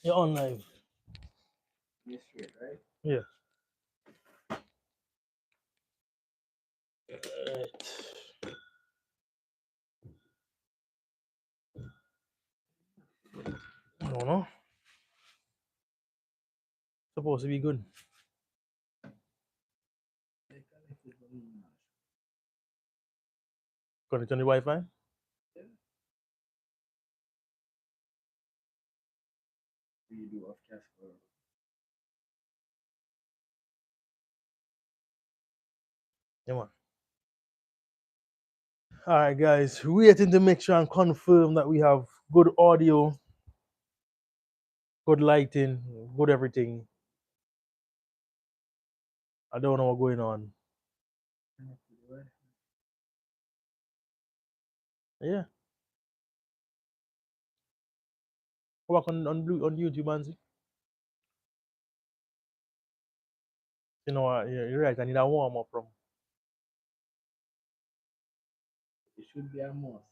You're on live. You're straight, right? Yeah. Right. I don't know. Supposed to be good. Connect on the Wi-Fi. Yeah. You do off Casper. Yeah, man. All right, guys. Waiting to make sure and confirm that we have good audio, good lighting, good everything. I don't know what's going on. Yeah. Go back on YouTube and see. You know what? You're right. I need a warm up from. It should be a must.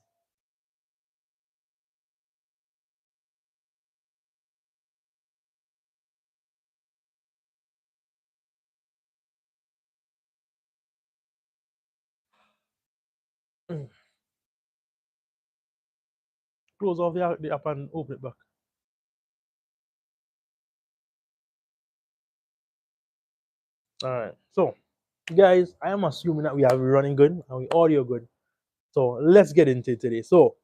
Close off the app and open it back. All right. So, guys, I am assuming that we have running good and we audio good. So let's get into it today. So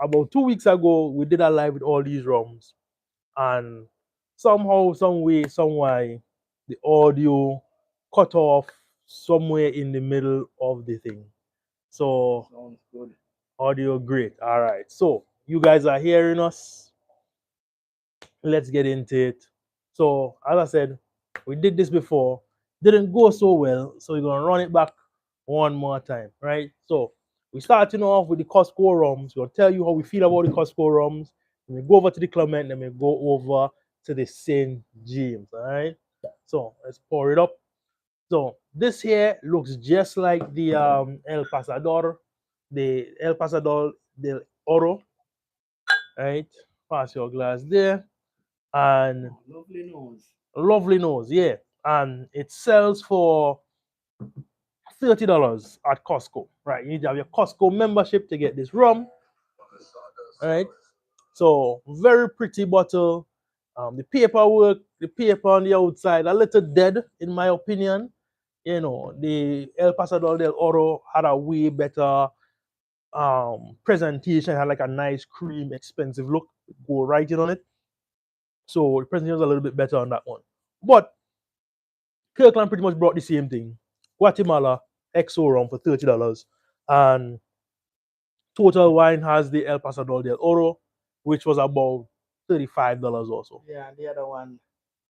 about 2 weeks ago, we did a live with all these rums, and somehow, some way, some why, the audio cut off somewhere in the middle of the thing. So Sounds good. audio great. All right. So you guys are hearing us. Let's get into it. So as I said, we did this before. Didn't go so well. So we're gonna run it back one more time, right? So we're starting off with the Costco rums. We'll tell you how we feel about the Costco rums. Then we go over to the Clement, then we go over to the St. James. All right. So let's pour it up. So this here looks just like the El Pasador, the El Pasador del Oro. Right. Pass your glass there. And Oh, lovely nose. lovely nose, yeah. And it sells for $30 at Costco. Right. You need to have your Costco membership to get this rum. All right. So very pretty bottle. The paperwork, the paper on the outside, a little dead in my opinion. You know, the El Pasador del Oro had a way better presentation, had like a nice cream, expensive look, go writing on it. So the presentation was a little bit better on that one. But Kirkland pretty much brought the same thing. Guatemala XO rum for $30. And Total Wine has the El Pasador del Oro, which was about $35 also. Yeah, and the other one,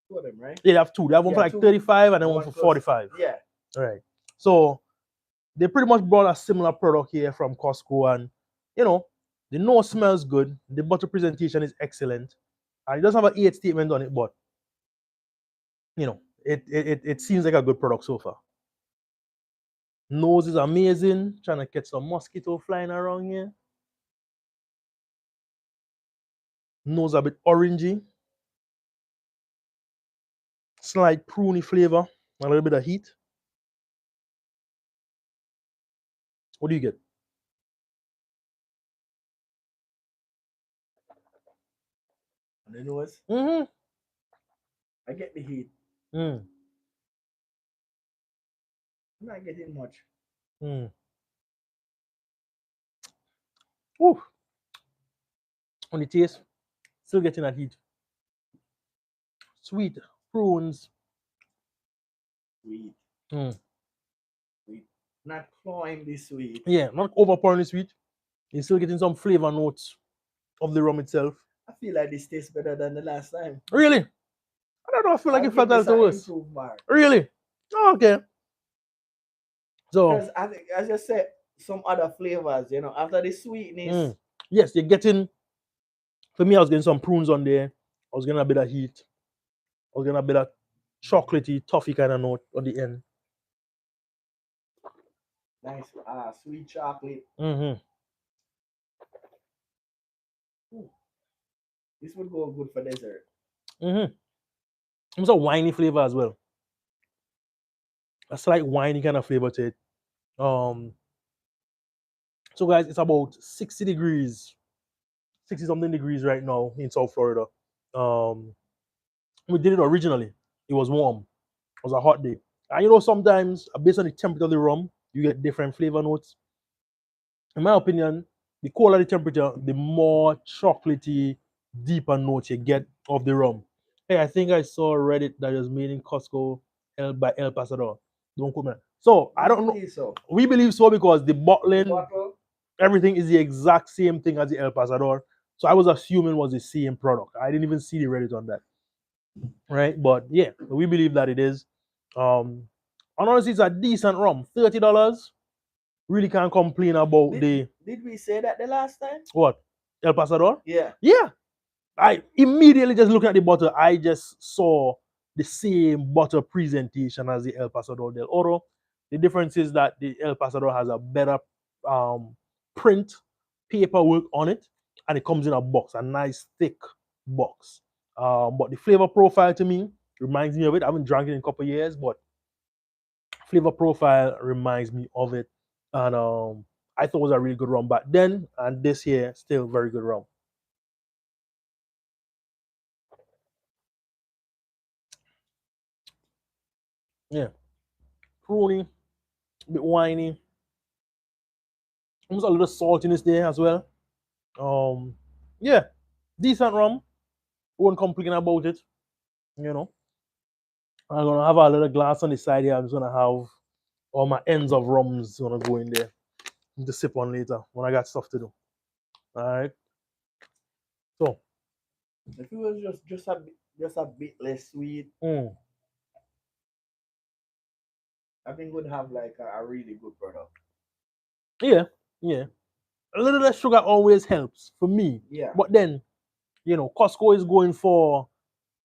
two of them, right? They have two. They have one for Yeah, like two. 35 and then The one one for close. 45. Yeah. All right. So they pretty much brought a similar product here from Costco, and you know, the nose smells good. The bottle presentation is excellent. And it does have an 8 statement on it, but you know, it seems like a good product so far. Nose is amazing. Trying to catch some mosquito flying around here. Nose a bit orangey. Slight pruny flavor. A little bit of heat. What do you get? And the nose, Mm-hmm. I get the heat. Mm. I'm not getting much. Mm. Ooh. On the taste, still getting that heat. Sweet prunes. Sweet. Mm. Sweet. Not cloyingly sweet. Yeah, not overpowering sweet. You're still getting some flavor notes of the rum itself. I feel like this tastes better than the last time. Really? I don't know. I feel like I'll it felt give a this little an worse. improved mark. Really? Oh, okay. So, Because I think, as I said, some other flavors, after the sweetness, yes, you're getting. For me, I was getting some prunes on there. I was getting a bit of heat. I was getting a bit of chocolatey, toffee kind of note on the end. nice sweet chocolate. Mm-hmm. Ooh, this would go good for dessert. It's a winey flavor as well. A slight winey kind of flavor to it. So guys, it's about 60 degrees, 60 something degrees right now in South Florida. We did it originally. It was warm. It was a hot day. And you know, sometimes based on the temperature of the rum, you get different flavor notes. In my opinion, the colder the temperature, the more chocolatey, deeper notes you get of the rum. Hey, I think I saw a Reddit that was made in Costco by El Pasador. Don't quote me. So I don't know. So. We believe so because the The bottling, bottle, everything is the exact same thing as the El Pasador. So I was assuming it was the same product. I didn't even see the Reddit on that. Right? But yeah, we believe that it is. And honestly, it's a decent rum. $30. Really can't complain about did we say that the last time? what? El Pasador? Yeah. Yeah. I immediately just looking at the bottle, I just saw the same bottle presentation as the El Pasador del Oro. The difference is that the El Pasador has a better print paperwork on it, and it comes in a box, a nice thick box. But the flavor profile to me reminds me of it. I haven't drank it in a couple of years, but flavor profile reminds me of it. And I thought it was a really good rum back then, and this year still very good rum. Yeah, pruny, a bit winey, almost a little saltiness there as well. Yeah, decent rum. Won't complain about it. You know, I'm gonna have a little glass on the side here. I'm just gonna have all my ends of rums gonna go in there to sip on later when I got stuff to do. All right. So, If it was just a bit less sweet, I think we'd have like a really good product. yeah, yeah. A little less sugar always helps for me. Yeah. But then, you know, Costco is going for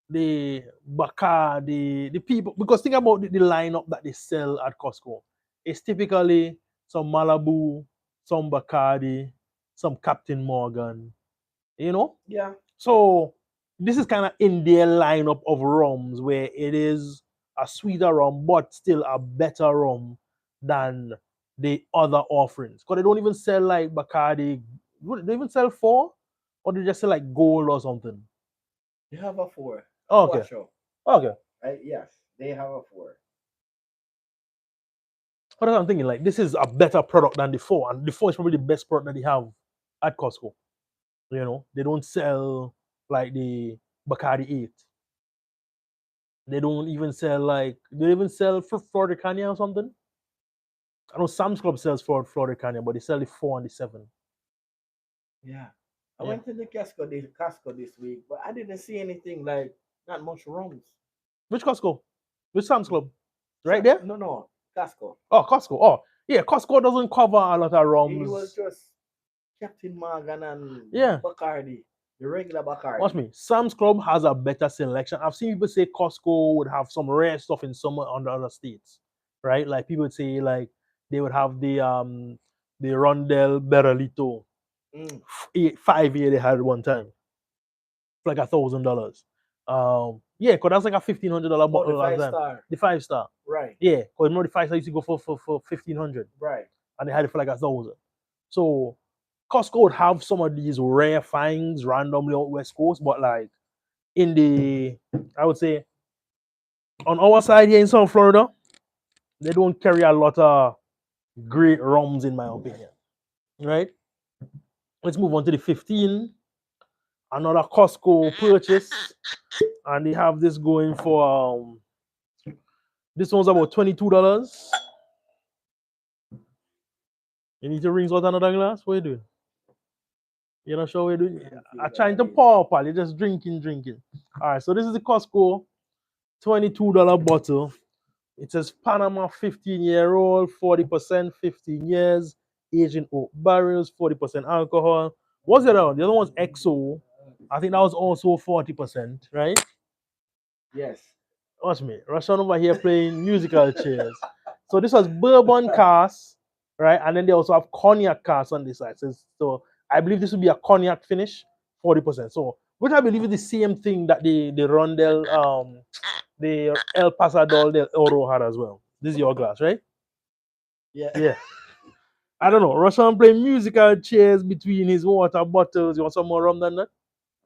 the Bacardi, the people, because think about the lineup that they sell at Costco. It's typically some Malibu, some Bacardi, some Captain Morgan, you know? Yeah. So this is kind of in their lineup of rums where it is a sweeter rum, but still a better rum than the other offerings. Because they don't even sell like Bacardi. They even sell four? Or they just sell like gold or something? They have a 4. Oh, okay. Show. Okay. Yes, they have a 4. But I'm thinking, like, this is a better product than the four, and the four is probably the best product that they have at Costco. You know, they don't sell like the Bacardi 8. They don't even sell like they even sell for Florida Canyon or something. I know Sam's Club sells for Florida Canyon, but they sell the 4 and the 7. Yeah. I Yeah. went to the Costco this week, but I didn't see anything like not much rums. Which Costco? Which Sam's Club? Right there? No, Costco. Oh, Costco. Oh, yeah. Costco doesn't cover a lot of rums. It was just Captain Morgan and Yeah. Bacardi, the regular Bacardi. Watch me. Sam's Club has a better selection. I've seen people say Costco would have some rare stuff in some on the other states, right? Like people would say like they would have the Rondel Beralito. 5 year they had one time. For like $1,000. Yeah, because that's like a $1,500 bottle last time. The 5-star. Right. Yeah, because remember the 5-star used to go for $1,500. Right. And they had it for like 1,000. So Costco would have some of these rare finds randomly out West Coast, but like in the, I would say, on our side here in South Florida, they don't carry a lot of great rums, in my opinion. Right? Let's move on to the 15. Another Costco purchase, and they have this going for this one's about $22. You need to rinse out another glass? What are you doing? You're not sure what you're doing? I'm trying to pour, pal. You're just drinking. All right, so this is the Costco $22 bottle. It says Panama 15-year-old, 40%, 15 years, aged in oak barrels, 40% alcohol. What's the other one? The other one's XO. I think that was also 40%, right? Yes. Watch me. Russian over here playing musical chairs. So this was bourbon cask, right? And then they also have cognac cask on this side. So I believe this would be a cognac finish, 40%. So which I believe is the same thing that the Rondel, the El Pasador del Oro had as well. This is your glass, right? Yeah. Yeah. I don't know. Rashawn playing musical chairs between his water bottles. You want some more rum than that?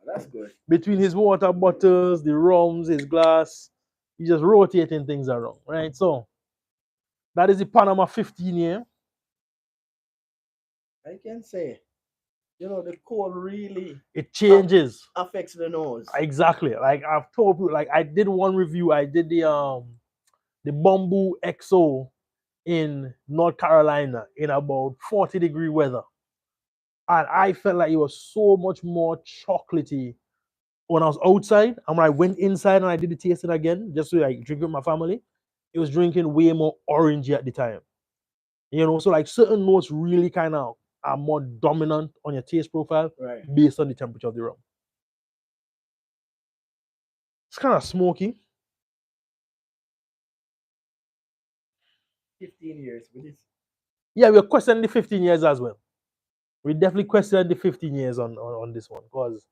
That's good. Between his water bottles, the rums, his glass, he's just rotating things around, right? So that is the Panama 15 year. I can say, the cold really It changes. affects the nose. Exactly. Like I've told you, like I did one review. I did the Bamboo XO in North Carolina in about 40-degree weather. And I felt like it was so much more chocolatey when I was outside. And when I went inside and I did the tasting again, just to like drink with my family, it was drinking way more orangey at the time. So like certain notes really kind of are more dominant on your taste profile Right. based on the temperature of the rum. It's kind of smoky. 15 years, but it's Yeah, we're questioning the 15 years as well. We definitely questioned the 15 years on this one because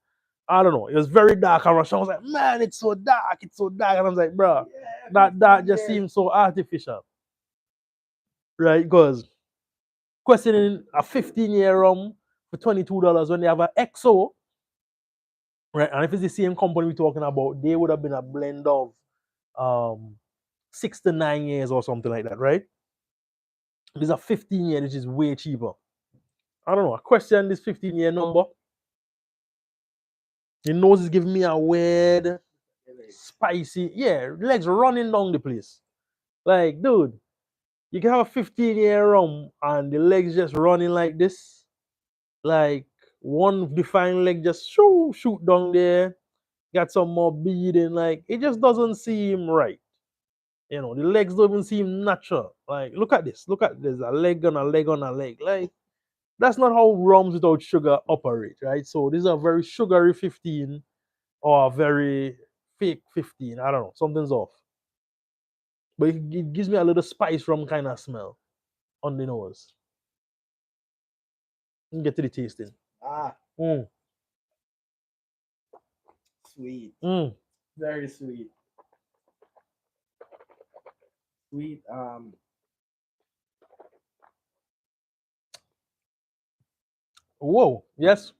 I don't know, it was very dark. And Rashawn was like, man, it's so dark, it's so dark. And I was like, bro, that just seems so artificial. Right? Because questioning a 15-year rum for $22 when they have an XO, right? And if it's the same company we're talking about, they would have been a blend of 6 to 9 years or something like that, right? There's a 15-year, which is way cheaper. I don't know. I question this 15-year number. Your nose is giving me a weird, spicy, legs running down the place. Like, dude, you can have a 15-year rum and the legs just running like this. Like, one defined leg just shoot down there. Got some more bleeding. Like, it just doesn't seem right. The legs don't even seem natural. Like, look at this. Look at this. A leg on a leg on a leg. Like, that's not how rums without sugar operate, right? So this is a very sugary 15 or a very fake 15. I don't know. Something's off. But it gives me a little spice rum kind of smell on the nose. Let me get to the tasting. Sweet. Very sweet. Sweet. Whoa, yes.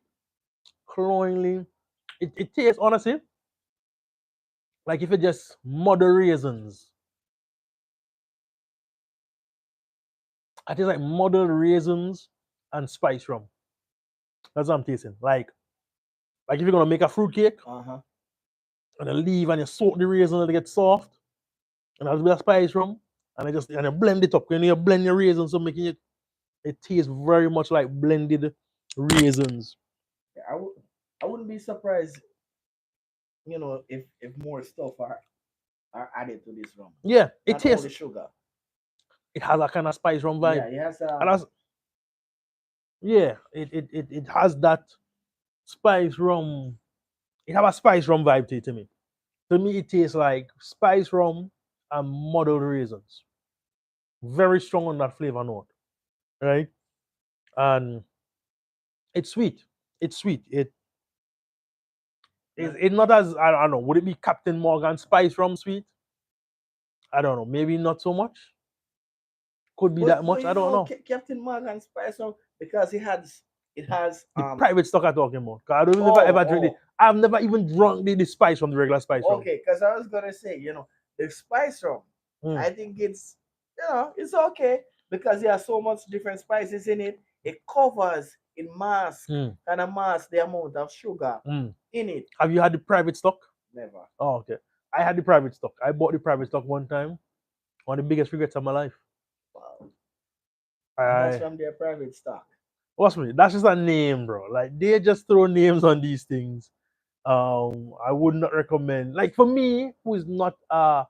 Cloyingly. It tastes, honestly, like if it just mother raisins. I taste like muddled raisins and spice rum. That's what I'm tasting. Like if you're gonna make a fruit cake and you leave and you soak the raisins and they get soft, and a little bit of spice rum, and you blend it up. You blend your raisins, so making it tastes very much like blended raisins. Yeah, I wouldn't be surprised, if more stuff are added to this rum. Yeah, it Not tastes only sugar. It has a kind of spice rum vibe. Yeah, it has And that's, it has that spice rum. It have a spice rum vibe to it to me. To me, it tastes like spice rum and muddled raisins. Very strong on that flavor note, right? And it's sweet. It's sweet. It's not as, I don't know. Would it be Captain Morgan spice rum sweet? I don't know. Maybe not so much. Could be that much. I don't know. Captain Morgan spice rum, because it has the private stock I'm talking about. I don't even ever drink it. I've never even drunk the spice from the regular spice rum. Okay, because I was gonna say, the spice rum, I think it's it's okay because there are so much different spices in it. It covers in mask kind of mask the amount of sugar in it. Have you had the private stock? Never. Oh, okay. I had the private stock. I bought the private stock one time. One of the biggest regrets of my life. Wow. That's from their private stock. What's me? That's just a name, bro. Like they just throw names on these things. I would not recommend. Like for me, who is not a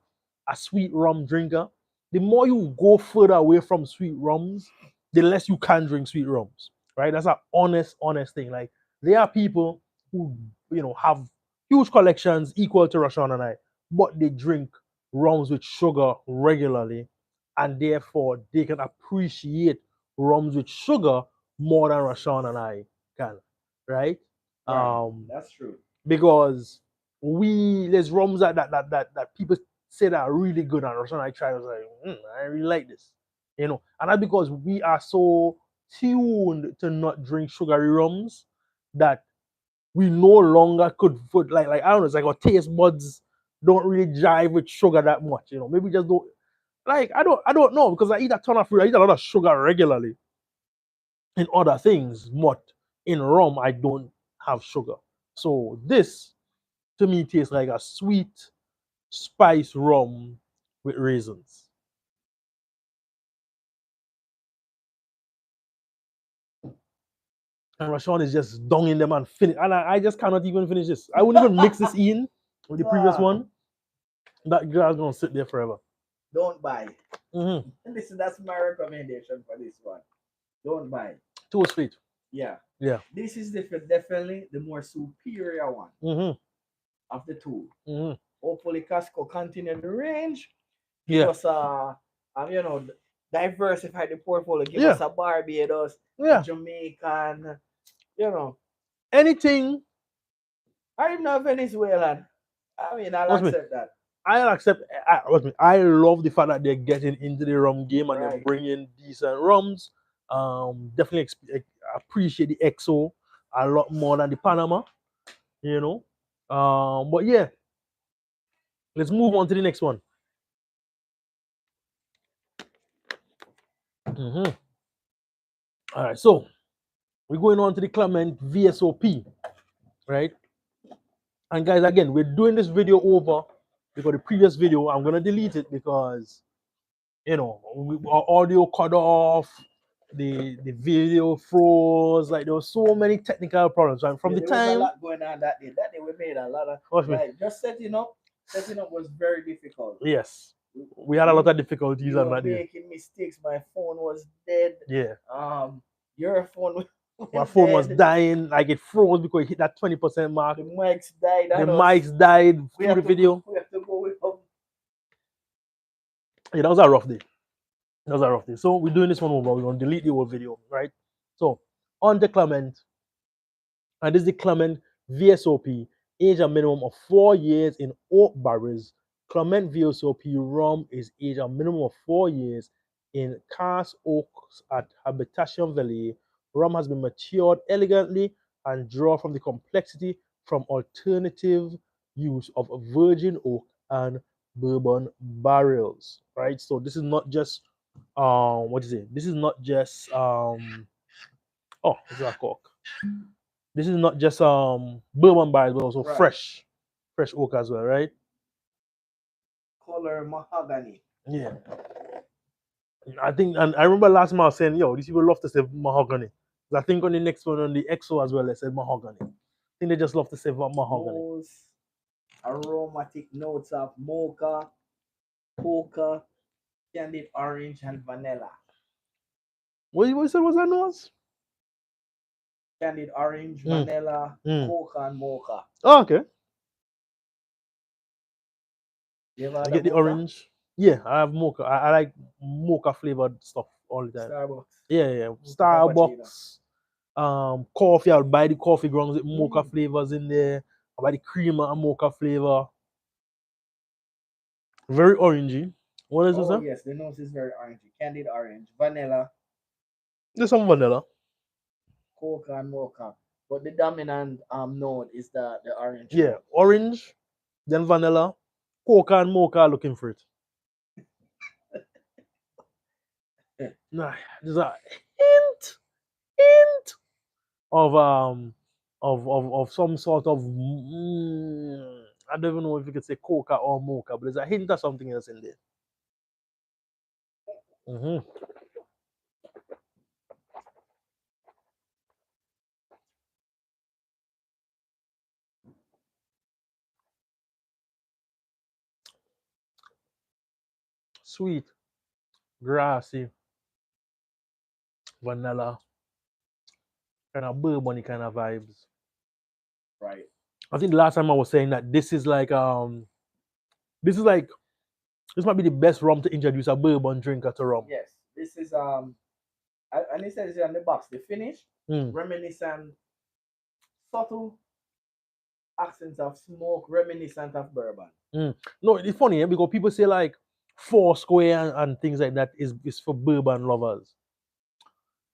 sweet rum drinker, the more you go further away from sweet rums, the less you can drink sweet rums. Right? That's an honest thing. Like there are people who have huge collections equal to Rashawn and I, but they drink rums with sugar regularly, and therefore they can appreciate rums with sugar more than Rashawn and I can. Right? That's true. because there's rums that people say that are really good, and restaurant I tried, I was like, I really like this, you know, and that's because we are so tuned to not drink sugary rums that we no longer could put like I don't know, it's like our taste buds don't really jive with sugar that much, you know. Maybe just don't like I don't know, because I eat a ton of fruit, I eat a lot of sugar regularly in other things, but in rum I don't have sugar. So this to me tastes like a sweet spice rum with raisins. And Rashawn is just donging them and finish. And I just cannot even finish this. I wouldn't even mix this in with the previous one. That girl's gonna sit there forever. Don't buy. Listen, that's my recommendation for this one. Don't buy. Too sweet. Yeah. Yeah. This is definitely the more superior one of the two. Hopefully, Costco continue the range. Give us you know, diversify the portfolio. Give us a Barbados, a Jamaican, you know, anything. I even know Venezuelan. I mean, I'll accept that. I'll accept. I love the fact that they're getting into the rum game and they're bringing decent rums. Definitely appreciate the XO a lot more than the Panama, you know. But yeah, let's move on to the next one. All right, so we're going on to the Clement VSOP, right? And guys, again, we're doing this video over because the previous video, I'm gonna delete it because, you know, our audio cut off, the video froze, like there was so many technical problems. And from the time, was a lot going on that day. That day we made a lot of just setting up was very difficult. Yes. We had a lot of difficulties on that day. Making mistakes. My phone was dead. Yeah. Your phone my phone was dying, like it froze because it hit that 20% mark. The mics died. The mics died through the video. We have to go with them. Yeah, that was a rough day. That was a rough day. So we're doing this one over. We're gonna delete the whole video, right? So on the Clement, and this is the Clement VSOP, age a minimum of 4 years in oak barrels. Clement VSOP rum is aged a minimum of 4 years in cast oaks at Habitation Valley. Rum has been matured elegantly and draw from the complexity from alternative use of virgin oak and bourbon barrels, right? So this is not just what is it? This is not just oh, this is a cork. This is not just bourbon barrels, but also fresh oak as well, right? Color mahogany. Yeah. I think, and I remember last time I was saying, yo, these people love to say mahogany. I think on the next one, on the XO as well, they said mahogany. I think they just love to say mahogany. Those aromatic notes of mocha, coca, candied orange, and vanilla. What you said was that nose? Candied orange, vanilla, coca, and mocha. Oh, okay. You ever had I get the orange. Yeah, I have mocha. I like mocha flavored stuff all the time. Starbucks. Yeah. Starbucks. Coffee. I'll buy the coffee grounds with mocha flavors in there. I'll buy the creamer and mocha flavor. Very orangey. What is this? Oh, yes, the nose is very orangey. Candied orange, vanilla. There's some vanilla. Coca and mocha. But the dominant note is the orange. Yeah, note. Orange, then vanilla. Coca and mocha are looking for it. Nah, there's a hint of some sort of I don't even know if you could say coca or mocha, but there's a hint of something else in there. Sweet, grassy, vanilla, kind of bourbon kind of vibes. Right. I think the last time I was saying that this might be the best rum to introduce a bourbon drinker to rum. Yes, this is and it says on the box the finish reminiscent, subtle, accents of smoke reminiscent of bourbon. No, it's funny because people say like Foursquare and things like that is for bourbon lovers.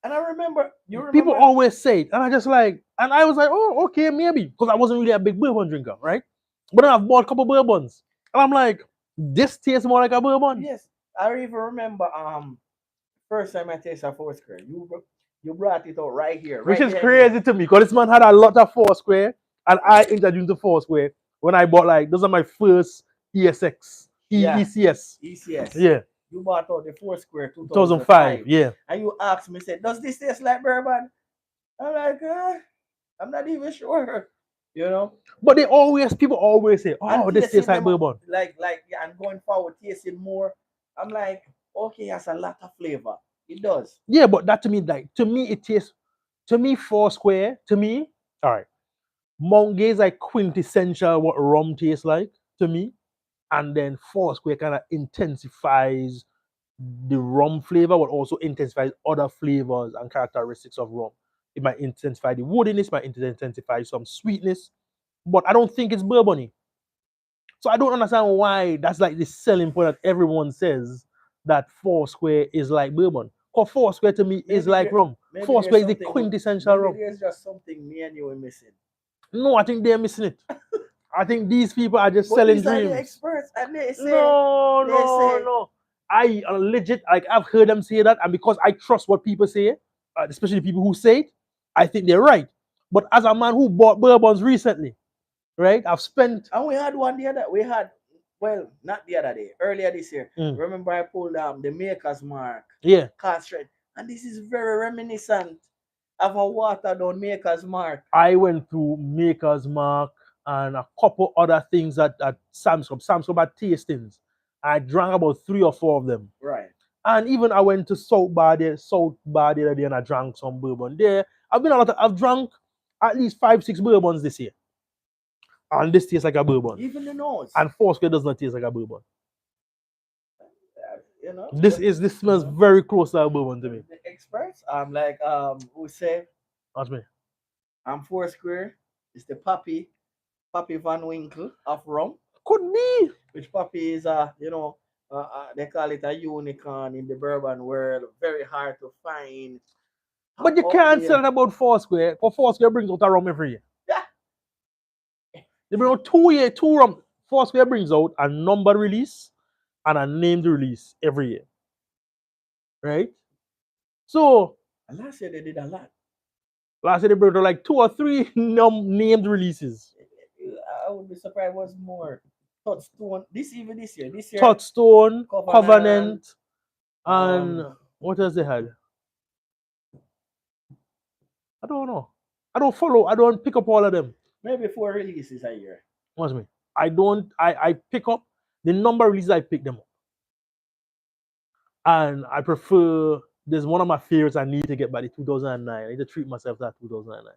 And I remember, you People remember, always say it, and I just like, and I was like, oh, okay, maybe, because I wasn't really a big bourbon drinker, right? But then I've bought a couple bourbons, and I'm like, this tastes more like a bourbon. yes, I even remember first time I tasted a Foursquare. You brought it out right here, Which right is there. In crazy to me, because this man had a lot of Foursquare, and I introduced the Foursquare when I bought like those are my first ESX, Yeah. ECS. ECS. Yeah, You bought out the Foursquare 2005. 2005. Yeah. And you asked me, said, does this taste like bourbon? I'm like, I'm not even sure. You know? But people always say, And oh, this tastes like bourbon. Yeah, and going forward, tasting more. I'm like, okay, it has a lot of flavor. It does. Yeah, but that to me, like, to me, it tastes, to me, Foursquare, to me, all right, Mount Gay is like quintessential what rum tastes like to me. And then Foursquare kind of intensifies the rum flavor, but also intensifies other flavors and characteristics of rum. It might intensify the woodiness, might intensify some sweetness, but I don't think it's bourbony. So I don't understand why that's like the selling point that everyone says that Foursquare is like bourbon. Because Foursquare to me is like rum. Foursquare is the quintessential rum. Maybe there's just something me and you are missing. No, I think they're missing it. I think these people are just But selling these are dreams. the experts, and they say No. I legit, like, I've heard them say that, and because I trust what people say, especially people who say it, I think they're right. But as a man who bought bourbons recently, right, I've spent. And we had one the other. We had, well, not the other day, earlier this year. Remember, I pulled the Maker's Mark. Yeah. Cast shred, and this is very reminiscent of a watered down Maker's Mark. I went through Maker's Mark and a couple other things at Samsung. Samsung had tastings. I drank about 3 or 4 of them. Right. And even I went to South Bar the other day, and I drank some bourbon there. I've drunk at least 5, 6 bourbons this year. And this tastes like a bourbon. Even the nose. And Foursquare does not taste like a bourbon. You know, this smells very close to a bourbon to me. The experts, who say, that's me. Foursquare is the Pappy Van Winkle of rum. Could be. Which Pappy is they call it a unicorn in the bourbon world. Very hard to find. But you can't say that about Foursquare, because Foursquare brings out a rum every year. Yeah. They bring out 2 rum. Foursquare brings out a numbered release and a named release every year. Right? So. And last year they did a lot. Last year they brought out like 2 or 3 named releases. I would be surprised was more. Touchstone. This year. Touchstone, Covenant, and what else they had? I don't know. I don't pick up all of them. Maybe 4 releases a year. What's me? I pick up the number of releases, I pick them up. And I prefer, there's one of my favorites I need to get by the 2009. I need to treat myself to that 2009.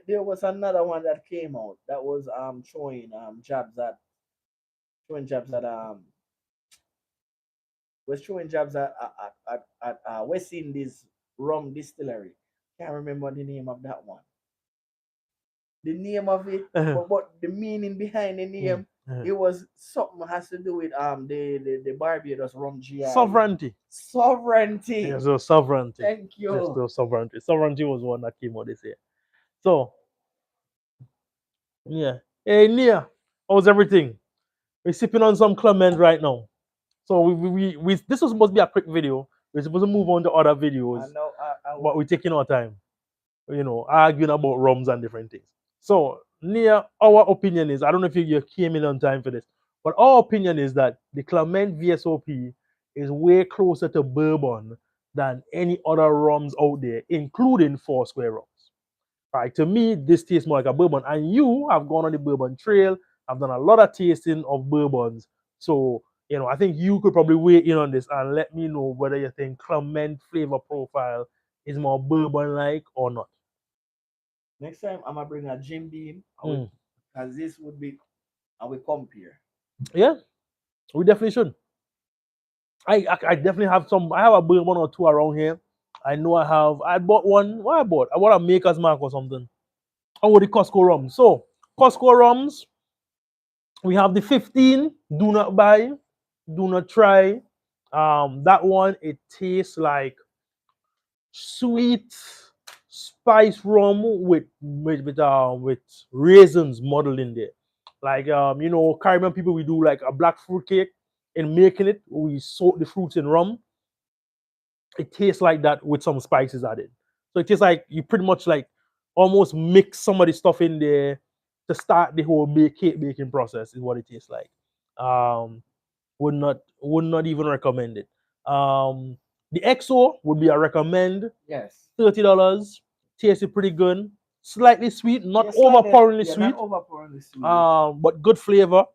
There was another one that came out that was showing jabs at West Indies rum distillery. Can't remember the name of that one. The name of it, but the meaning behind the name, it was something has to do with the Barbados rum GI. Sovereignty. Sovereignty. Yes, so sovereignty. Thank you. Yes, so sovereignty. Sovereignty was one that came out this year. So, yeah. Hey, Nia, how's everything? We're sipping on some Clement right now. So we this was supposed to be a quick video. We're supposed to move on to other videos, but we're taking our time, arguing about rums and different things. So, Nia, our opinion is, I don't know if you came in on time for this, but our opinion is that the Clement VSOP is way closer to bourbon than any other rums out there, including Foursquare rums. Right? To me, this tastes more like a bourbon, and you have gone on the bourbon trail. I've done a lot of tasting of bourbons, so I think you could probably weigh in on this and let me know whether you think Clement flavor profile is more bourbon-like or not. Next time I'm gonna bring a Jim Beam, because this would be, I will compare. Yeah, we definitely should. I definitely have some. I have a bourbon or 2 around here. I know I bought one. What I bought? I bought a Maker's Mark or something. Oh, with the Costco rum. So Costco rums. We have the 15. Do not buy. Do not try. That one, it tastes like sweet spice rum with raisins modeled in there. Like Caribbean people, we do like a black fruit cake. In making it, we soak the fruits in rum. It tastes like that with some spices added. So it tastes like you pretty much like almost mix some of the stuff in there to start the whole cake baking process. Is what it tastes like. Um, would not even recommend it. The XO would be a recommend. Yes. $30. Tasted pretty good. Slightly sweet, not Yeah, slightly, overpoweringly yeah, sweet. not overpoweringly sweet. But good flavor.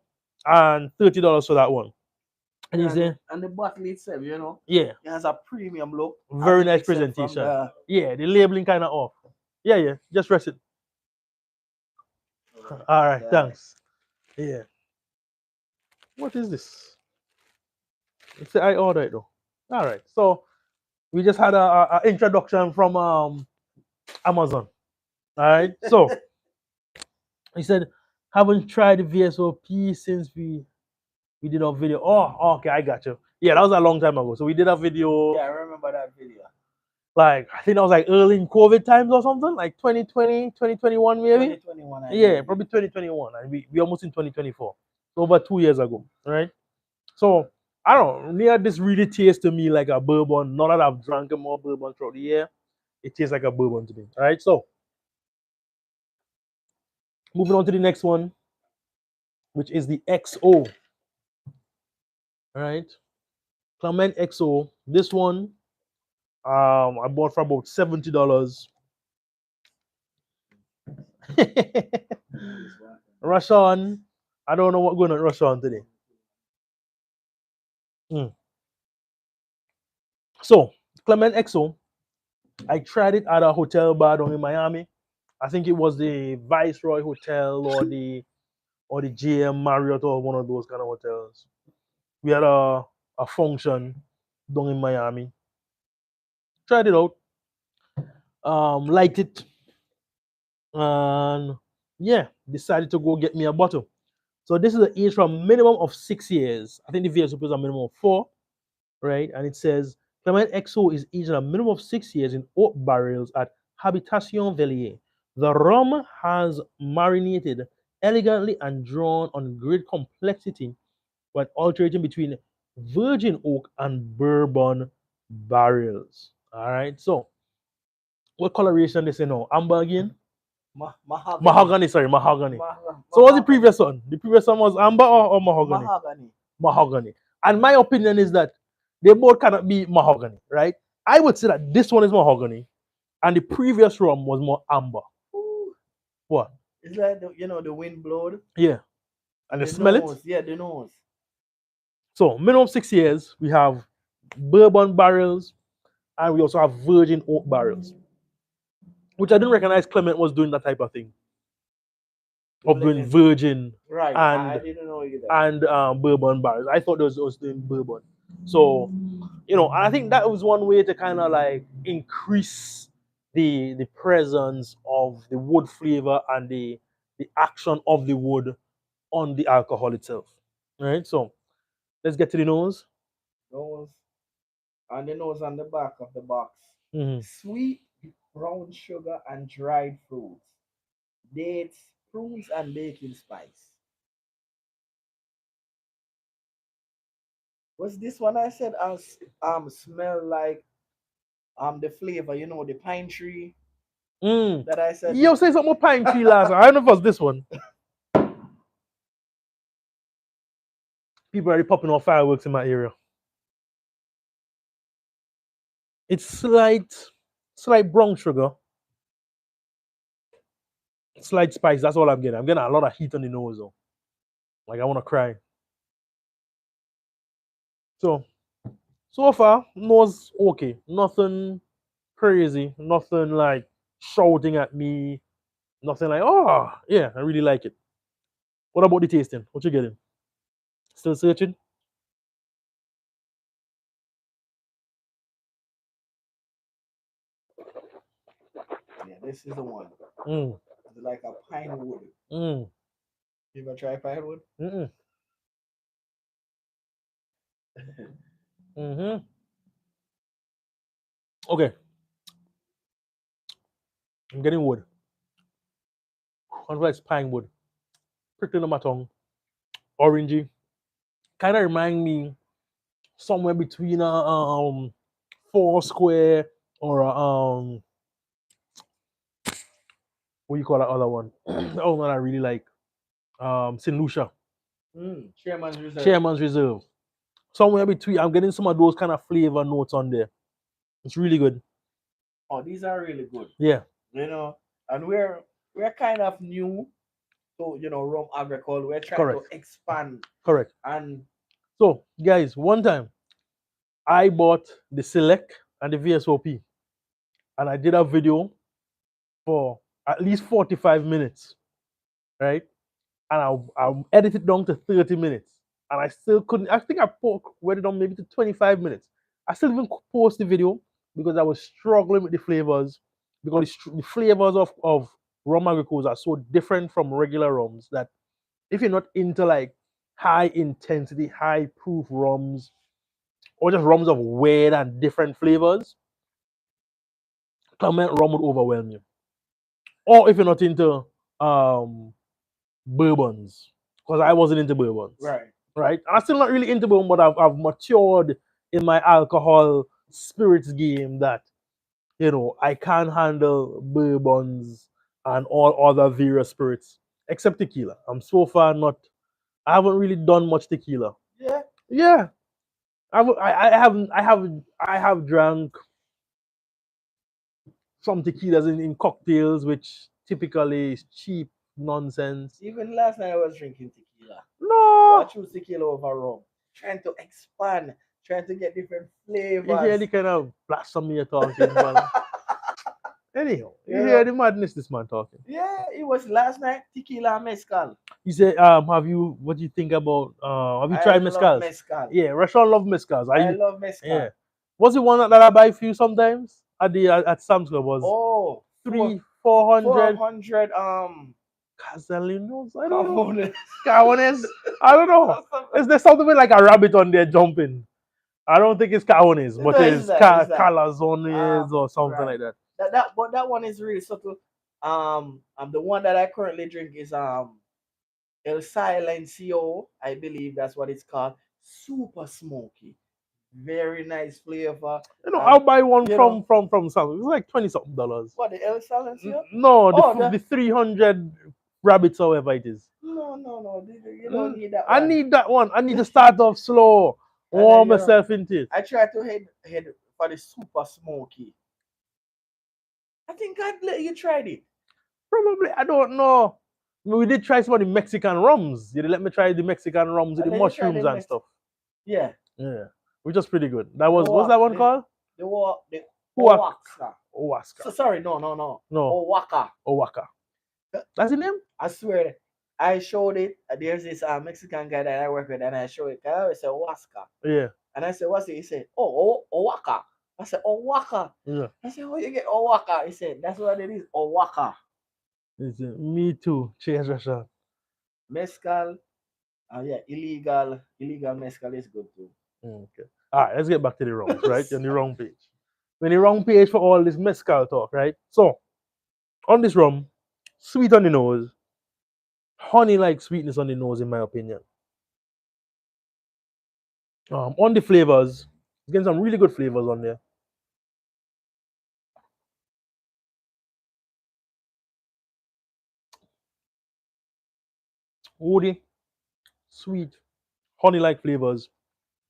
And $30 for that one. And you say, and the bottle itself, yeah, it has a premium look. very nice presentation. Yeah, the labeling kind of off. Yeah, just rest it. All right, thanks. Yeah. What is this? It's I ordered it though. All right, so we just had a introduction from Amazon. All right, so he said, haven't tried the VSOP since we did our video. Oh, okay, I got you. Yeah, that was a long time ago. So we did a video. Yeah, I remember that video. Like, I think that was like early in COVID times or something, like 2020, 2021 maybe. 2021. Yeah, probably 2021. And we almost in 2024. So over 2 years ago, right? So I don't know, near this really tastes to me like a bourbon. Not that I've drank more bourbon throughout the year. It tastes like a bourbon to me. All right, so moving on to the next one, which is the XO. All right, Clement XO. This one, I bought for about $70. Rush on. I don't know what's going on rush on today. So Clement XO, I tried it at a hotel bar down in Miami. I think it was the Viceroy Hotel or the GM Marriott or one of those kind of hotels. We had a function down in Miami. Tried it out. Liked it. And yeah, decided to go get me a bottle. So this is the age from minimum of 6 years. I think the VSOP is a minimum of 4, right? And it says Clement XO is aged a minimum of 6 years in oak barrels at Habitation Vellier. The rum has marinated elegantly and drawn on great complexity while alternating between virgin oak and bourbon barrels. All right, so what coloration they say now? Amber again? Mahogany, sorry, mahogany. So what's the previous one? The previous one was amber or mahogany? Mahogany. And my opinion is that they both cannot be mahogany, right? I would say that this one is mahogany, and the previous rum was more amber. Ooh. What? It's like the wind blowed. Yeah. And they smell nose. it? Yeah, the nose. So minimum 6 years, we have bourbon barrels, and we also have virgin oak barrels, which I didn't recognize Clement was doing that type of thing of doing virgin Right. I didn't know either. and bourbon barrels. I thought those was doing bourbon. So and I think that was one way to kind of like increase the presence of the wood flavor and the action of the wood on the alcohol itself. All right, so let's get to the nose. Nose. And the nose on the back of the box. Sweet brown sugar and dried fruits, dates, prunes, and baking spice. What's this one I said? Smell like the flavor, the pine tree. That I said. You say something about pine tree last. I don't know if it was this one. People are already popping off fireworks in my area. It's slight brown sugar, slight spice. That's all I'm getting. I'm getting a lot of heat on the nose though. Like I want to cry. So far, nose okay. Nothing crazy. Nothing like shouting at me. Nothing like, oh yeah, I really like it. What about the tasting? What you getting? Still searching? Yeah, this is the one. It's like a pine wood. Mm. You ever try pine wood? Mm-mm. Mm-hmm. Okay, I'm getting wood. Converse pine wood. Prickling on my tongue. Orangey. Kind of remind me somewhere between a four square or a what you call that other one? Oh man, I really like St. Lucia. Chairman's Reserve. Chairman's Reserve. Somewhere between, I'm getting some of those kind of flavor notes on there. It's really good. Oh, these are really good. Yeah. You know, and we're kind of new to rum agricole. We're trying Correct. to expand. Correct. And So, guys, one time I bought the Select and the VSOP, and I did a video for at least 45 minutes, right? And I edited it down to 30 minutes, and I still couldn't. I think I went it down maybe to 25 minutes. I still didn't post the video because I was struggling with the flavors, because the flavors of rum agricoles are so different from regular rums that if you're not into like high intensity, high proof rums, or just rums of weird and different flavors, Clement rum would overwhelm you. Or if you're not into bourbons, because I wasn't into bourbons. right. Right? I'm still not really into bourbon, but I've matured in my alcohol spirits game that, I can't handle bourbons and all other various spirits except tequila. I'm so far not, I haven't really done much tequila. Yeah. Yeah. I have drank some tequilas in cocktails, which typically is cheap nonsense. Even last night I was drinking tequila. No. I choose tequila over rum. Trying to expand, trying to get different flavors. You hear the kind of blasphemy you're talking, man. Anyhow, you You hear know? the madness this man talking. Yeah, it was last night, tequila and mezcal. He said, what do you think about, have you I tried love mezcal? mezcal. Yeah, Russian love mezcals. I love mezcal. Yeah. What's the one that I buy for you sometimes at Sam's Club was Oh, 400 400 Casalinos? I don't know. components. Cajones? I don't know. Is there something with like a rabbit on there jumping? I don't think it's cajones, but it's calazones or something right. like that. But that one is really subtle. The one that I currently drink is El Silencio, I believe that's what it's called. Super smoky, very nice flavor. I'll buy one from Sam's. It's like $20 something. What, the El Silencio? No, the 300 rabbits, however it is. No, you don't need that I one. need that one. I need to start off slow, warm myself into it. I try to head for the super smoky. I think I'd let you try it. Probably, I don't know. We did try some of the Mexican rums. You let me try the Mexican rums with the mushrooms and stuff. Yeah. Yeah. Which was pretty good. That was, what's that one called? The Owaka. Owaka. So sorry, no. Owaka. That's the name? I swear. I showed it. There's this Mexican guy that I work with, and I showed it. I always say Owaka. Yeah. And I said, what's it? He said, Owaka. I said, Owaka. Yeah. I said, where you get Owaka? He said, that's what it is, Owaka. Me too. Cheers, Russia. Mezcal. Yeah, illegal mezcal is good too. Okay. All right, let's get back to the rums, right? You're on the wrong page. We're on the wrong page for all this mezcal talk, right? So, on this rum, sweet on the nose, honey-like sweetness on the nose, in my opinion. On the flavors, getting some really good flavors on there. Woody, sweet, honey-like flavors.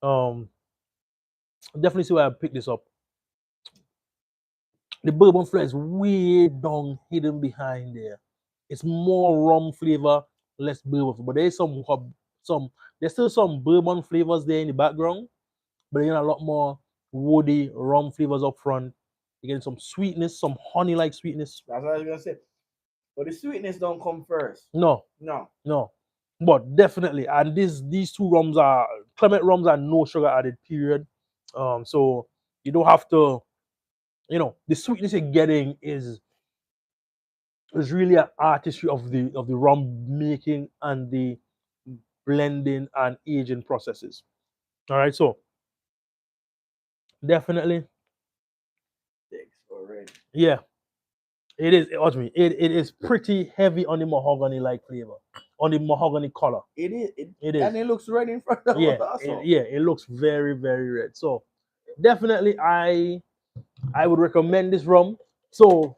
Definitely see why I picked this up. The bourbon flavor is way down, hidden behind there. It's more rum flavor, less bourbon. But there's there's still some bourbon flavors there in the background, but you're getting a lot more woody rum flavors up front. You're getting some sweetness, some honey-like sweetness. That's what I was gonna say. But the sweetness don't come first. No. But definitely, and these two rums are Clement rums are no sugar added, period. So you don't have to, the sweetness you're getting is It's really an artistry of the rum making and the blending and aging processes. All right, so definitely, Thanks already. yeah, it is. Watch me. It is pretty heavy on the mahogany like flavor, on the mahogany color. It is. It is. And it looks red in front of Yeah, us also. yeah. It looks very very red. So definitely, I would recommend this rum. So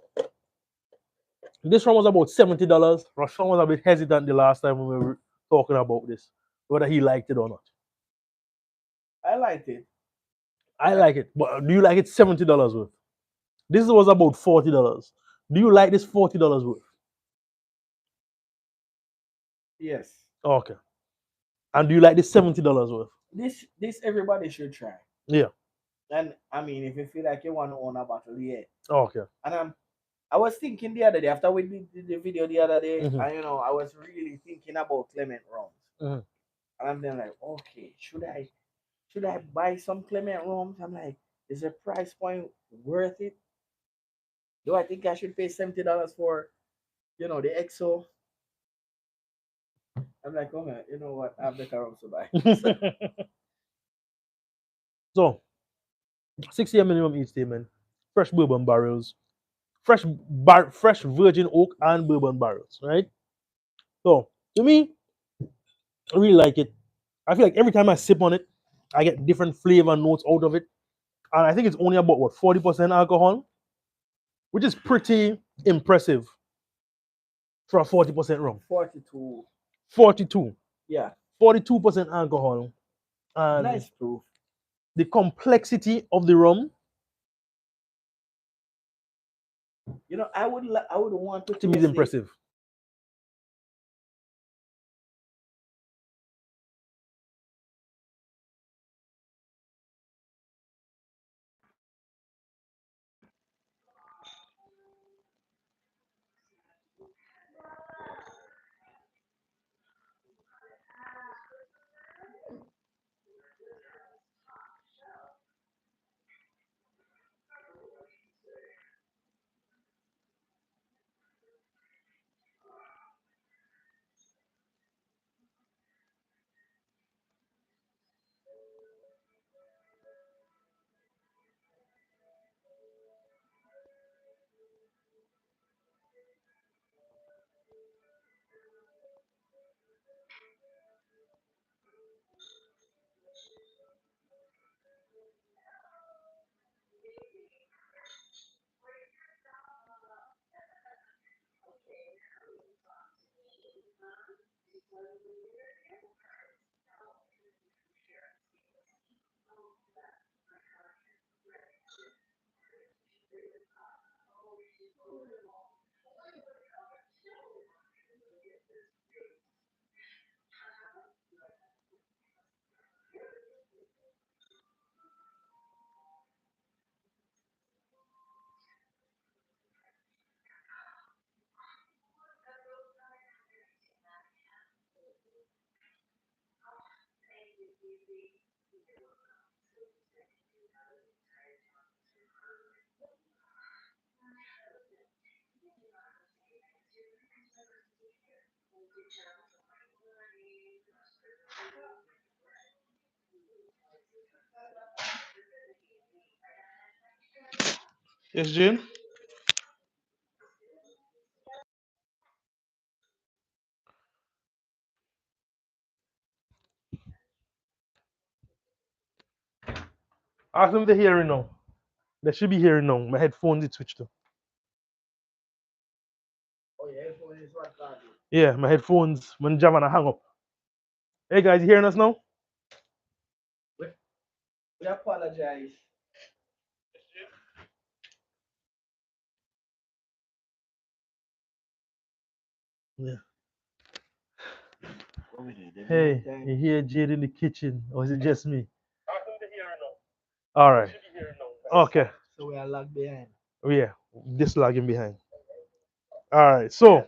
this rum was about $70. Rashawn was a bit hesitant the last time we were talking about this, whether he liked it or not. I liked it. I like it, but do you like it $70 worth? This was about $40. Do you like this $40 worth? Yes. Okay. And do you like this $70 worth? This everybody should try. Yeah. And I mean, if you feel like you want to own a bottle, yeah. Okay. And I was thinking the other day after we did the video the other day, Mhm. and I was really thinking about Clement Rums. Mhm. And I'm then like, okay, should I buy some Clement Rums? I'm like, is the price point worth it? Do I think I should pay $70 for the XO? I'm like, oh man, you know what? I have the car to buy. So 60 minimum each statement, fresh bourbon barrels, fresh virgin oak and bourbon barrels, right? So to me, I really like it. I feel like every time I sip on it, I get different flavor notes out of it. And I think it's only about what 40% alcohol, which is pretty impressive for a 40% rum. 42. 42. Yeah. 42% alcohol. And Nice proof. the complexity of the rum I would want to to me is taste it. impressive. Yes, Jane? Ask them if they're hearing now. They should be hearing now. My headphones is switched to. Oh yeah, iPhone is what that is. Yeah, my headphones when jam and I hang up. Hey guys, you hearing us now? We apologize. Yeah. What we did, Hey, you hear Jade in the kitchen, or is it just me? All right. Okay. So we are lagged behind. Oh, yeah, this lagging behind. All right. So,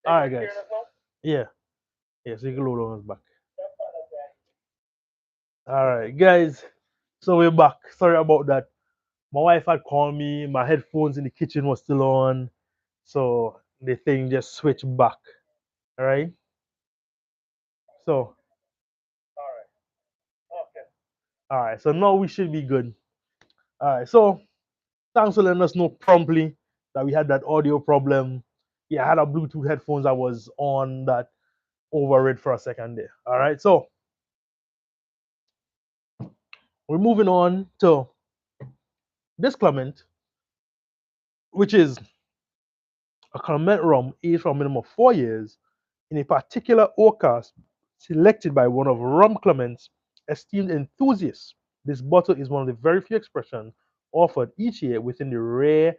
all right, guys. Yeah. Yeah. So you can load on us back. All right, guys. So we're back. Sorry about that. My wife had called me. My headphones in the kitchen was still on, so the thing just switched back. All right. So all right. So now we should be good. All right. So thanks for letting us know promptly that we had that audio problem. Yeah, I had a Bluetooth headphones that was on that overrid for a second there. All right. So we're moving on to this Clement, which is a Clement rum aged for a minimum of 4 years in a particular oak cask selected by one of Rum Clement's esteemed enthusiasts. This bottle is one of the very few expressions offered each year within the rare,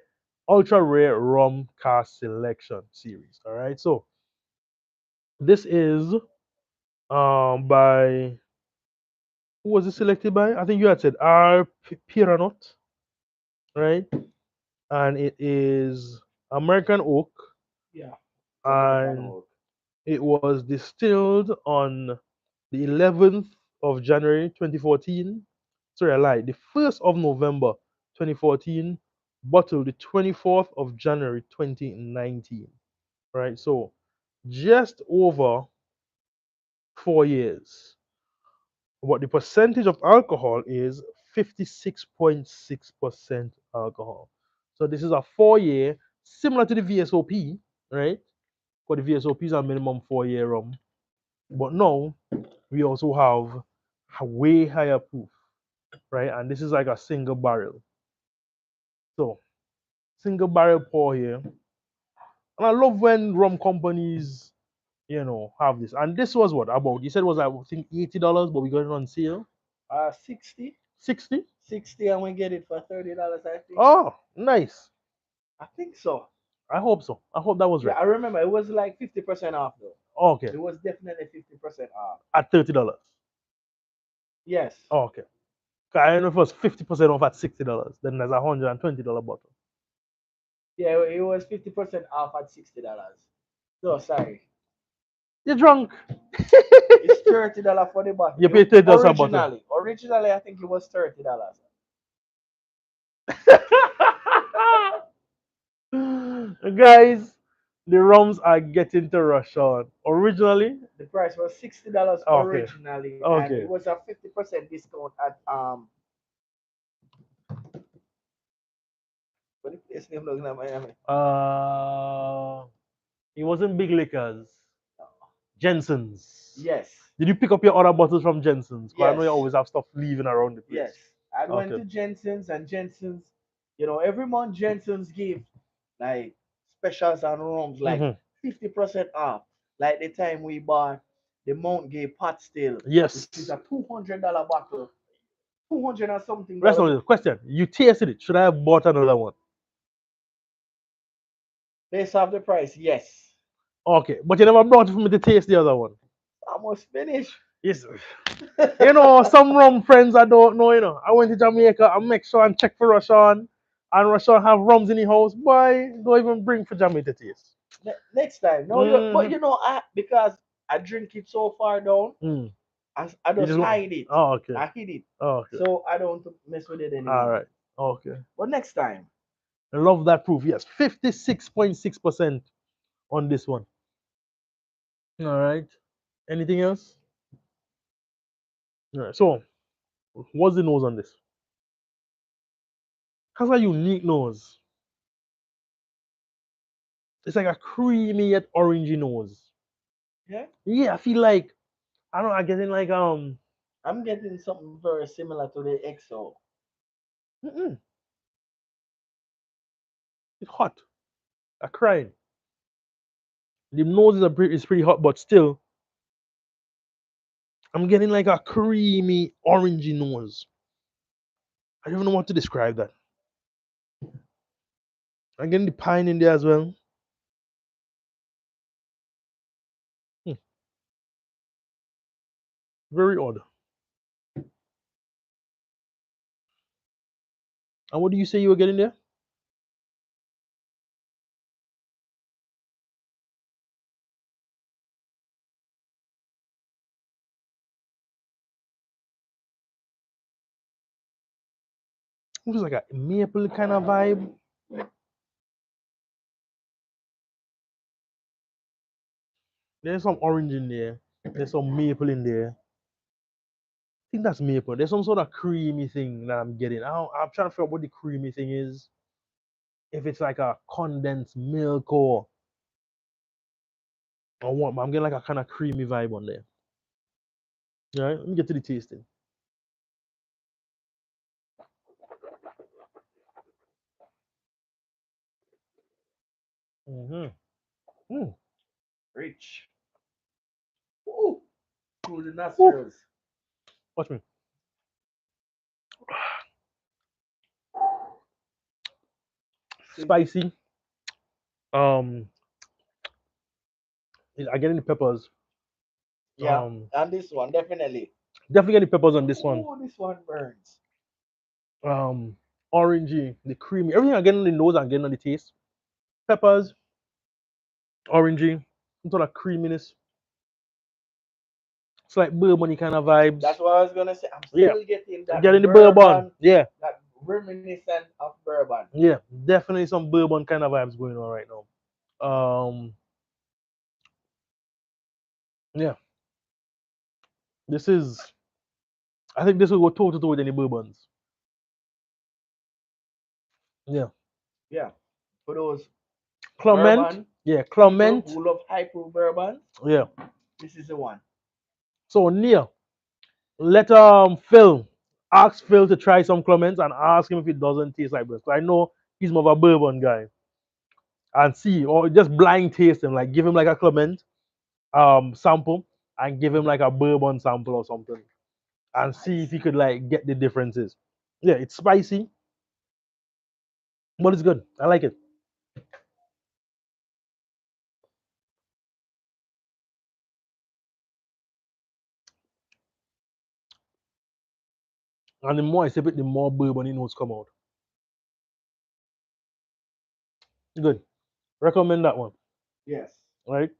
ultra rare rum cask selection series. All right, so this is by who was it selected by? I think you had said R. Piranot, right? And it is American oak, Yeah. American and oak. it was distilled on the 11th of January 2014. Sorry, I lied. The 1st of November 2014, bottled the 24th of January 2019. Right, so just over 4 years. What the percentage of alcohol is 56.6% alcohol. So this is a 4 year, similar to the VSOP, right? But the VSOPs are minimum 4 year rum. But now we also have a way higher proof, right? And this is like a single barrel. So single barrel pour here. And I love when rum companies, have this. And this was what about? You said it was I think $80, but we got it on sale. 60. 60? 60, and we get it for $30, I think. Oh, nice. I think so. I hope so. I hope that was Yeah, right. I remember it was like 50% off though. Okay. It was definitely 50% off. At $30. Yes. Oh, okay. 'Cause I don't know if it was 50% off at $60. Then there's a $120 bottle. Yeah, it was 50% off at $60. No, sorry. You're drunk. It's $30 for the bottle. You pay $30 a bottle. Originally, I think it was $30. Guys, the rums are getting to rush on. Originally, The price was $60 okay, originally, and it okay. was a 50% discount at what the place name looking at Miami. It wasn't Big Liquors. Jensen's. Yes. Did you pick up your other bottles from Jensen's? Because I know Yes. you always have stuff leaving around the Yes. place. I went Okay. to Jensen's, and Jensen's, every month Jensen's give like specials and rooms like Mhm. 50% off. Like the time we bought the Mount Gay pot still, which is Yes. a $200 bottle. 200 or something Rest of dollars. the question. You tasted it. Should I have bought another one? Based off the price, yes. Okay. But you never brought it for me to taste the other one. Almost finished. Yes. Some rum friends I don't know, I went to Jamaica and make sure and check for Rashawn. And Rashawn have rums in the house. Boy, don't even bring for Jamaica to taste. Next time. No, but Mhm. because I drink it so far down, Mm. I You just just want. hide it. Oh, okay. I hid it. Oh, okay. So I don't mess with it All anymore. right. Okay. But next time, I love that proof. Yes, 56.6% on this one. All right. Anything else? All right. So, what's the nose on this? Has a unique nose. It's like a creamy yet orangey nose. yeah, Yeah, I feel like I don't know. I'm getting like I'm getting something very similar to the XO. mm-mm, it's hot. I crying. The nose is pretty hot, but still, I'm getting like a creamy orangey nose. I don't even know what to describe that. I'm getting the pine in there as well. Hmm, very odd. And what do you say you were getting there? It was like a maple kind of vibe. There's some orange in there. There's some maple in there. I think that's maple. There's some sort of creamy thing that I'm getting. I'm trying to figure out what the creamy thing is. If it's like a condensed milk or what, but I'm getting like a kind of creamy vibe on there. All right, let me get to the tasting. Mm-hmm. Rich. Ooh. Through the nostrils. Watch me. Spicy. I get the peppers. Yeah, and this one definitely. Definitely get the peppers on this one. Oh, this one burns. Orangey, the creamy. Everything I get on the nose, I'm getting on the taste. Peppers, orangey, some sort of creaminess. It's like bourbon kind of vibes. That's what I was gonna say. I'm still getting that. Getting the bourbon. Yeah. That reminiscent of bourbon. Yeah, definitely some bourbon kind of vibes going on right now. Yeah. This is, I think this will go toe to toe with any bourbons. Yeah. Yeah. For those Clement. bourbon Yeah, Clement. people who love high proof bourbon. Yeah. This is the one. So Nia, let Phil ask Phil to try some Clements and ask him if it doesn't taste like this. I know he's more of a bourbon guy. And see, or just blind taste him, like give him like a Clement sample and give him like a bourbon sample or something. And see if he could like get the differences. Yeah, it's spicy, but it's good. I like it. And the more I sip it, the more bourbon notes come out. Good. Recommend that one. Yes. Right?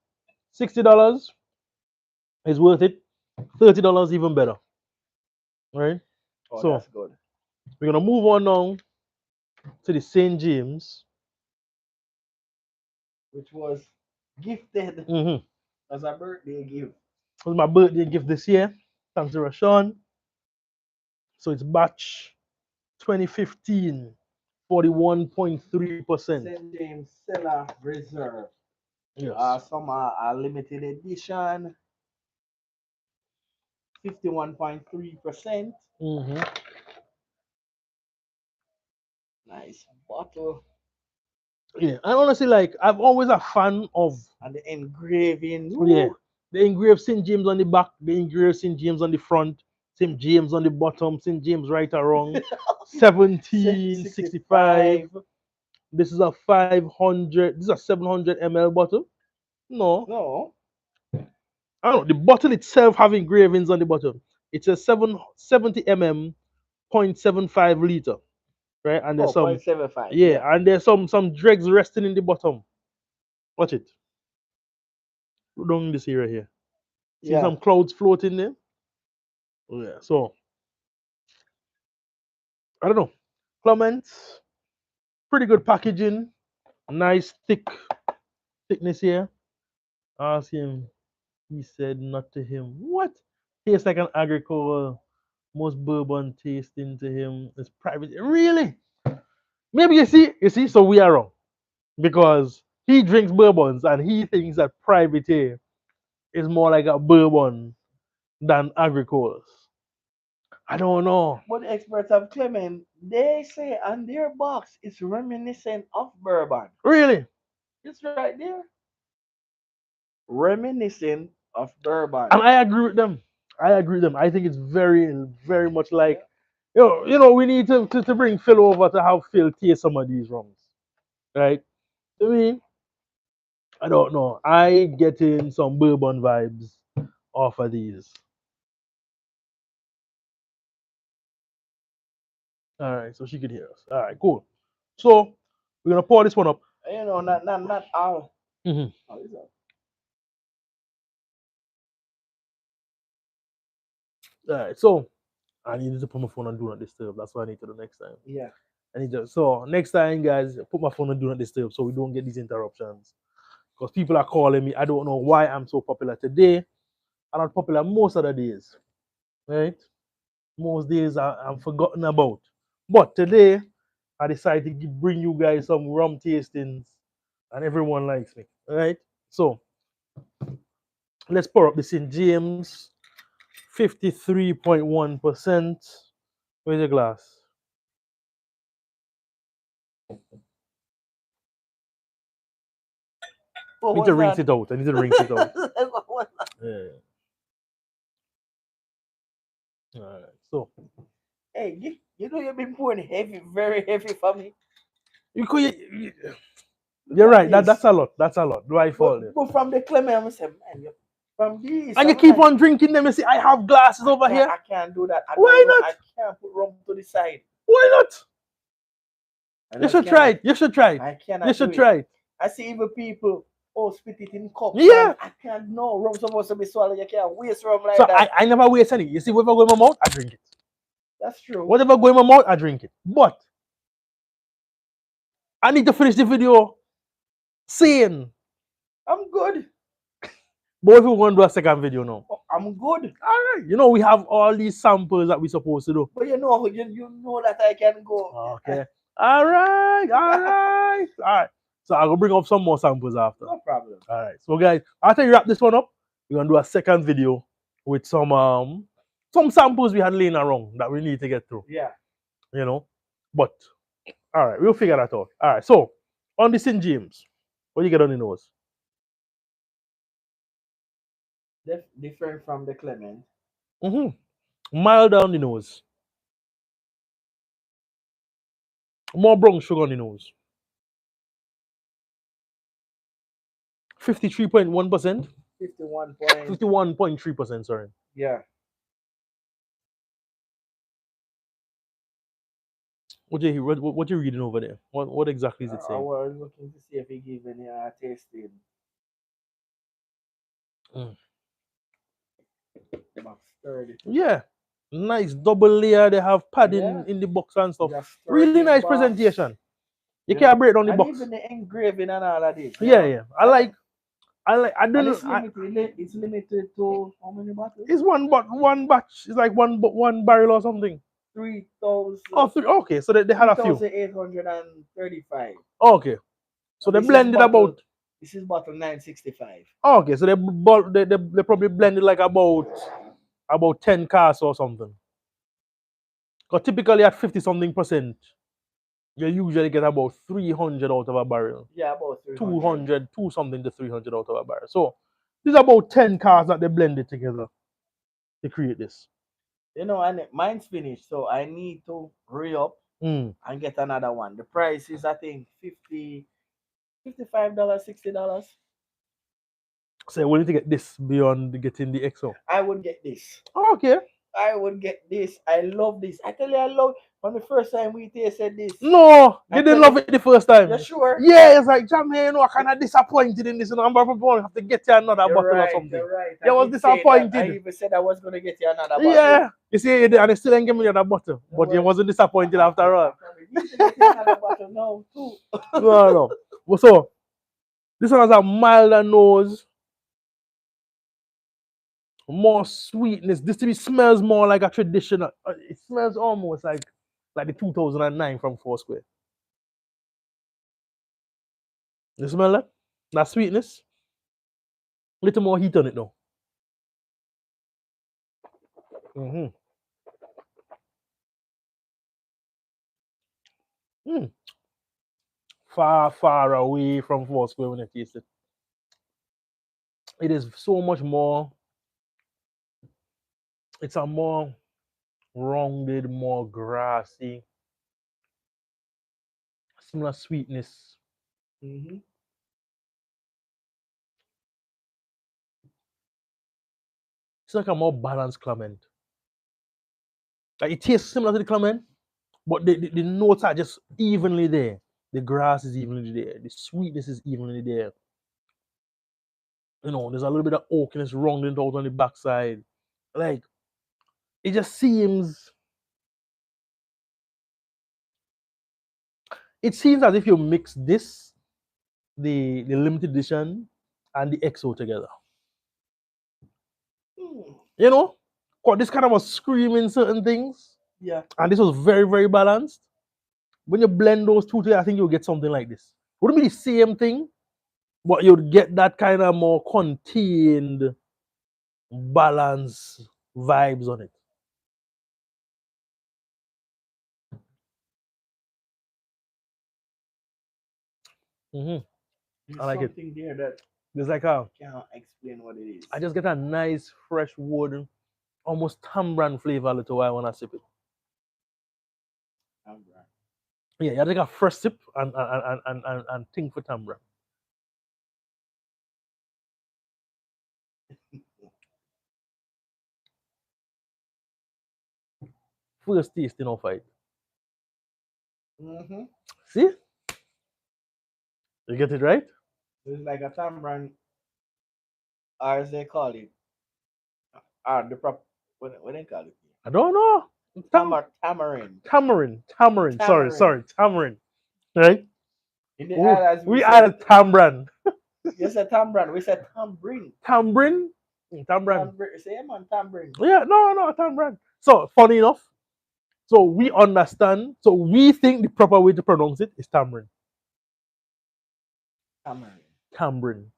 $60 is worth it. $30 even better. Right? Oh, so that's good. We're gonna move on now to the St. James, which was gifted as a birthday gift. It was my birthday gift this year. Thanks to Rashawn. So it's batch 2015, 41.3%. St. James Cellar Reserve. Yes. Some are limited edition. 51.3%. Nice bottle. Yeah, and honestly, like I'm always a fan of and the engraving. Yeah, the engraved St. James on the back, the engraved St. James on the front, St. James on the bottom, St. James right or wrong. 1765. This is a 500. This is a 700 ml bottle. No. I don't know. The bottle itself have engravings on the bottom. It's a 70 mm 0.75 liter, right? And there's some 0.75. Yeah, and there's some dregs resting in the bottom. Watch it. Look down this area here. See some clouds floating there? Yeah, so I don't know. Clements, pretty good packaging, nice thickness here. Ask him. He said not to him. What? Tastes like an agricole. Most bourbon tasting to him is private. Really? Maybe you see. So we are wrong because he drinks bourbons and he thinks that private is more like a bourbon than agricoles. I don't know. But the experts of Clement, they say on their box it's reminiscent of bourbon. Really? It's right there. Reminiscent of bourbon. And I agree with them. I think it's very, very much like, we need to bring Phil over to have Phil taste some of these rums. Right? I mean, I don't know. I get in some bourbon vibes off of these. All right, so she could hear us. All right, cool. So we're gonna pour this one up. Not all. All right, so I need to put my phone on do not disturb. That's what I need to do next time. Yeah. I need to. So next time, guys, put my phone on do not disturb so we don't get these interruptions. Because people are calling me. I don't know why I'm so popular today. I'm not popular most of the days, right? Most days I'm forgotten about. But today, I decided to bring you guys some rum tastings, and everyone likes me, right? So let's pour up the St. James, 53.1%. Where's your glass? I need to rinse it out. I need to rinse it out. Yeah. All right. So, hey, you know you've been pouring heavy, very heavy for me. You're right. That's a lot. That's a lot. Do I fall there? But from the Clement, I say, man, from these. And you keep on drinking them. You see, I have glasses over here. I can't do that. Why not? I can't put rum to the side. Why not? You should try it. You should try it. I cannot. You should try it. I see even people, spit it in cups. Yeah. I can't. No, rum's supposed to be swallowed. You can't waste rum like so that. I never waste any. You see, whatever go in my mouth, I drink it. That's true. Whatever go in my mouth, I drink it. But I need to finish the video saying I'm good. But if we want to do a second video now, I'm good. All right. You know, we have all these samples that we're supposed to do. But you know that I can go. Okay. All right. All right. All right. So I will bring up some more samples after. No problem. All right. So guys, after you wrap this one up, we're gonna do a second video with some samples we had laying around that we need to get through. Yeah. You know. But all right, we'll figure that out. All right. So on the St. James, what do you get on the nose? Different from the Clement. Mild down the nose. More brown sugar on the nose. 53.1%. 51.3%, sorry. Yeah. What you reading over there? What exactly is it saying? I was looking to see if he gave any tasting. Yeah. Nice double layer. They have padding in the box and stuff. Really nice presentation. You can't break down the box. Even the engraving and all of this. Yeah. I don't know. It's limited to how many bottles? It's one batch. It's like one barrel or something. 3,000. Oh, okay. So they had a few. 3,835. Okay. So they blended about. This is bottle 965. Okay, so they probably blended like about 10 cars or something. Because typically at 50-something%, you usually get about 300 out of a barrel. Yeah, about 300. 200, 2-something to 300 out of a barrel. So these are about 10 cars that they blended together to create this. You know, and mine's finished, so I need to hurry up and get another one. The price is, I think, $55, $60. So we need to get this beyond getting the XO. I would get this. Okay. I would get this. I love this. I tell you, I love from the first time we tasted this. No, you didn't love it the first time. You sure? Yeah, it's like, Jam, you know, I kind of disappointed in this, and I'm probably going to have to get you another bottle or something. You're right. I was disappointed. I even said I was going to get you another bottle. Yeah, you see, and they still ain't give me another bottle, but you wasn't disappointed after all. You need to get you another bottle now, too. No. So, this one has a milder nose. More sweetness. This to me smells more like a traditional. It smells almost like the 2009 from Foursquare. You smell that? That sweetness. A little more heat on it though. Far away from Foursquare when you taste it. It is so much more. It's a more rounded, more grassy, similar sweetness. It's like a more balanced Clement. Like it tastes similar to the Clement, but the notes are just evenly there. The grass is evenly there. The sweetness is evenly there. You know, there's a little bit of oakiness rounding out on the backside. Like, it just seems It seems as if you mix this, the limited edition, and the XO together. You know, this kind of was screaming certain things. Yeah. And this was very, very balanced. When you blend those two together, I think you'll get something like this. Wouldn't be the same thing, but you'd get that kind of more contained, balanced vibes on it. There's I like it. something there that There's like can't explain what it is. I just get a nice fresh wood, almost tamarind flavor a little while when I sip it. Tamarind. Yeah, you take a first sip and think for tamarind. First tasting of it. See? You get it right? It's like a tamarind, or as they call it, the prop. What they call it? I don't know. Tamarind. Tamarind. Sorry, tamarind. Right? In the Ooh, islands, we added tamarind. You said tamarind. We said tamarind. Tamarind? Tamarind. Say man, tamarind. Yeah, no, tamarind. So, funny enough, so we understand, so we think the proper way to pronounce it is tamarind. Tamarind.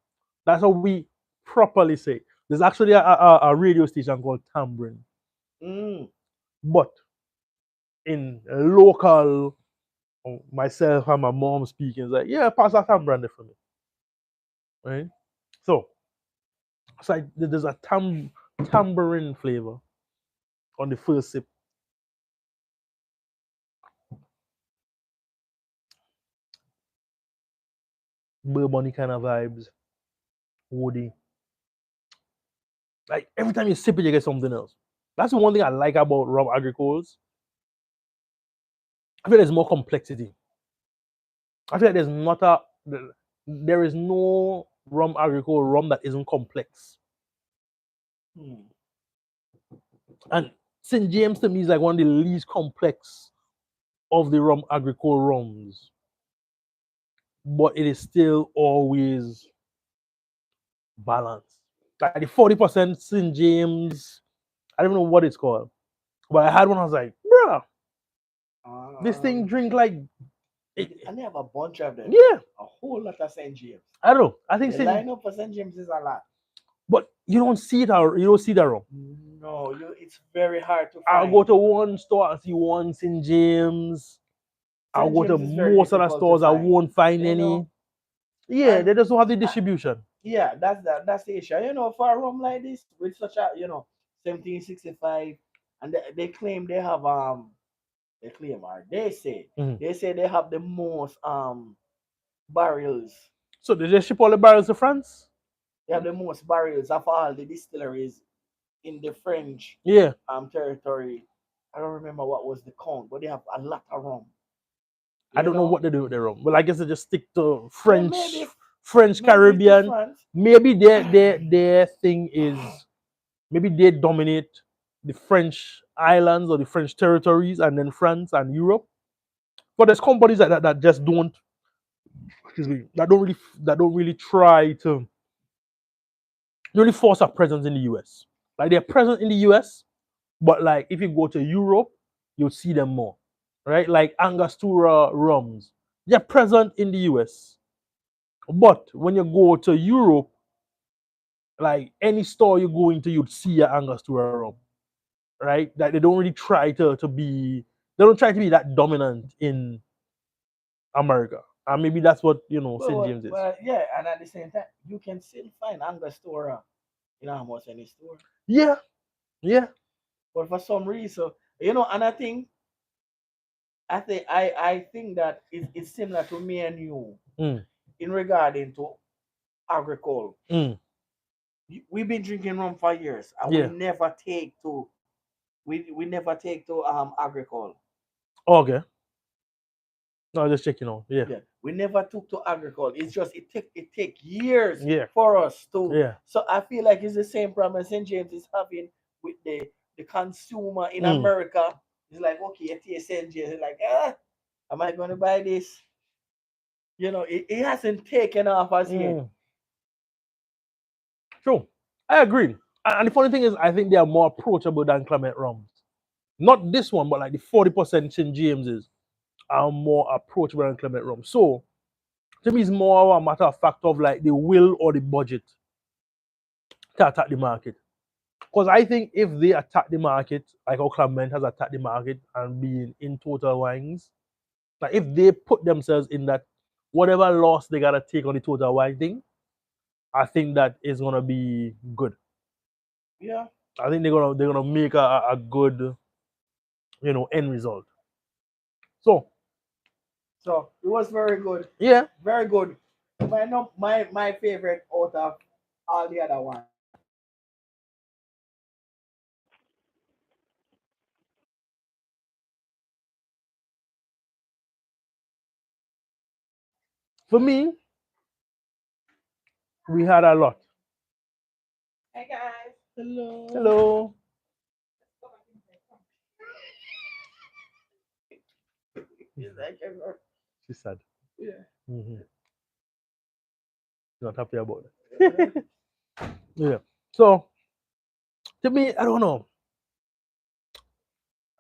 That's how we properly say. There's actually a radio station called Tamarind. But in local, myself and my mom speaking, it's like, yeah, pass that tamarind for me. Right? So, it's like there's a tamarind flavor on the first sip. Bourbon kind of vibes, woody. Like every time you sip it, you get something else. That's the one thing I like about rum agricoles. I feel there's more complexity. I feel like there is no rum agricole rum that isn't complex. And St. James to me is like one of the least complex of the rum agricole rums. But it is still always balanced. Like the 40% St. James, I don't know what it's called. But I had one, I was like, bruh, this thing drink like. And they have a bunch of them. Yeah. A whole lot of St. James. I don't know. I think the lineup for St. James is a lot. But you don't see it, you don't see that rum. No, it's very hard to find. I'll go to one store and see one St. James. I'll go to most of the stores, I won't find any. Yeah, they just don't have the distribution. Yeah, that's the issue. For a rum like this, with such a 1765, and they claim they have they claim or they say they have the most barrels. So did they ship all the barrels to France? They have the most barrels of all the distilleries in the French territory. I don't remember what was the count, but they have a lot of rum. I don't know what they do with their rum. Well, I guess they just stick to French Caribbean. Maybe their thing is maybe they dominate the French islands or the French territories, and then France and Europe. But there's companies like that just don't. Excuse me. That don't really try to. Really force a presence in the US. Like they're present in the US, but like if you go to Europe, you'll see them more. Right? Like Angostura Rums. They're present in the US. But when you go to Europe, like any store you go into, you'd see an Angostura rum. Right? That they don't really try to be that dominant in America. And maybe that's what St. James is. Well, yeah, and at the same time, you can still find Angostura in almost any store. Yeah. But for some reason, and I think that it's similar to me and you in regarding to agricole. We've been drinking rum for years, and we never take to agricole. Okay. No, just checking out. Yeah. We never took to agricole. It's just it take years for us to. Yeah. So I feel like it's the same problem St. James is having with the consumer in America. It's like, okay, you taste St. James. It's like, am I going to buy this? You know, it hasn't taken off as yet. True. I agree. And the funny thing is, I think they are more approachable than Clement Rums. Not this one, but like the 40% St. James's are more approachable than Clement Rums. So to me, it's more a matter of fact of like the will or the budget to attack the market. Because I think if they attack the market, like how Clement has attacked the market and being in total wines, like if they put themselves in that whatever loss they gotta take on the total wine thing, I think that is gonna be good. Yeah. I think they're gonna make a good, end result. So it was very good. yeah, Very good. My favorite out of all the other ones. for me, we had a lot. Hey guys. Hello. Hello. She's sad. Yeah. Mm-hmm. Not happy about it. Yeah. So to me, I don't know.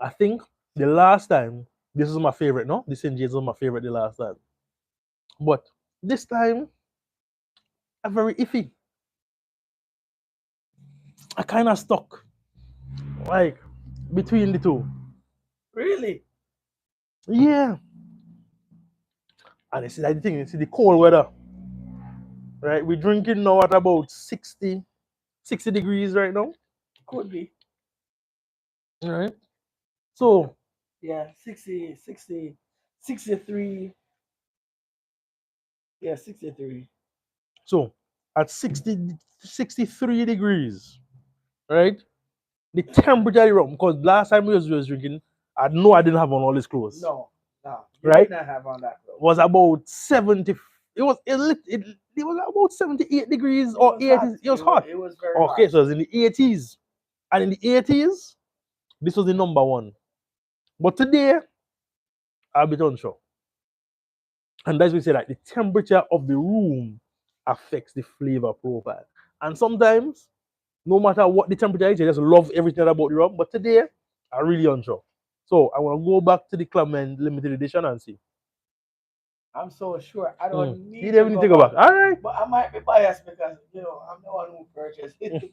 I think the last time, this is my favorite, no? This St. James was my favorite the last time. But this time, I'm very iffy. I kind of stuck, like, between the two. Really? Yeah. And it's like the thing, it's the cold weather, right? We're drinking now at about 60 degrees right now. Could be. All right. So, Yeah, 63. Yeah, 63. so at 63 degrees, right? The temperature of the rum, because last time we was drinking, I know I didn't have on all these clothes. No. You Right? did not have on that clothes. Was about 70. It was about 78 degrees or 80. Hot. It was hot. It was very Okay, hot. so it was in the 80s. And in the 80s, this was the number one. But today, I'll be unsure. And that's what we say, like the temperature of the room affects the flavor profile. And sometimes, no matter what the temperature is, you just love everything about the rum. But today, I'm really unsure. So I want to go back to the Clement limited edition and see. I'm so sure I don't need You to don't need to go back. All right. But I might be biased because I'm the one who purchased it.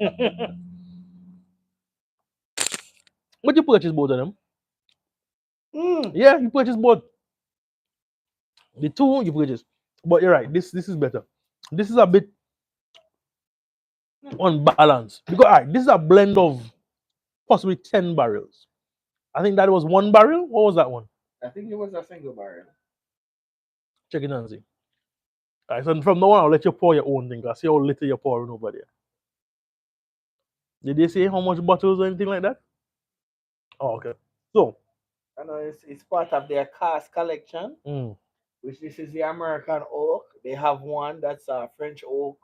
But you purchase both of them? Mm. Yeah, you purchase both. The two you purchase. But you're right, this is better. This is a bit unbalanced. Because this is a blend of possibly 10 barrels. I think that was one barrel. What was that one? I think it was a single barrel. Check it and see. All right, so from now on, I'll let you pour your own thing. I see how little you're pouring over there. Did they say how much bottles or anything like that? Oh, okay. So, I know it's part of their cask collection, mm, which this is the American oak. They have one that's a French oak,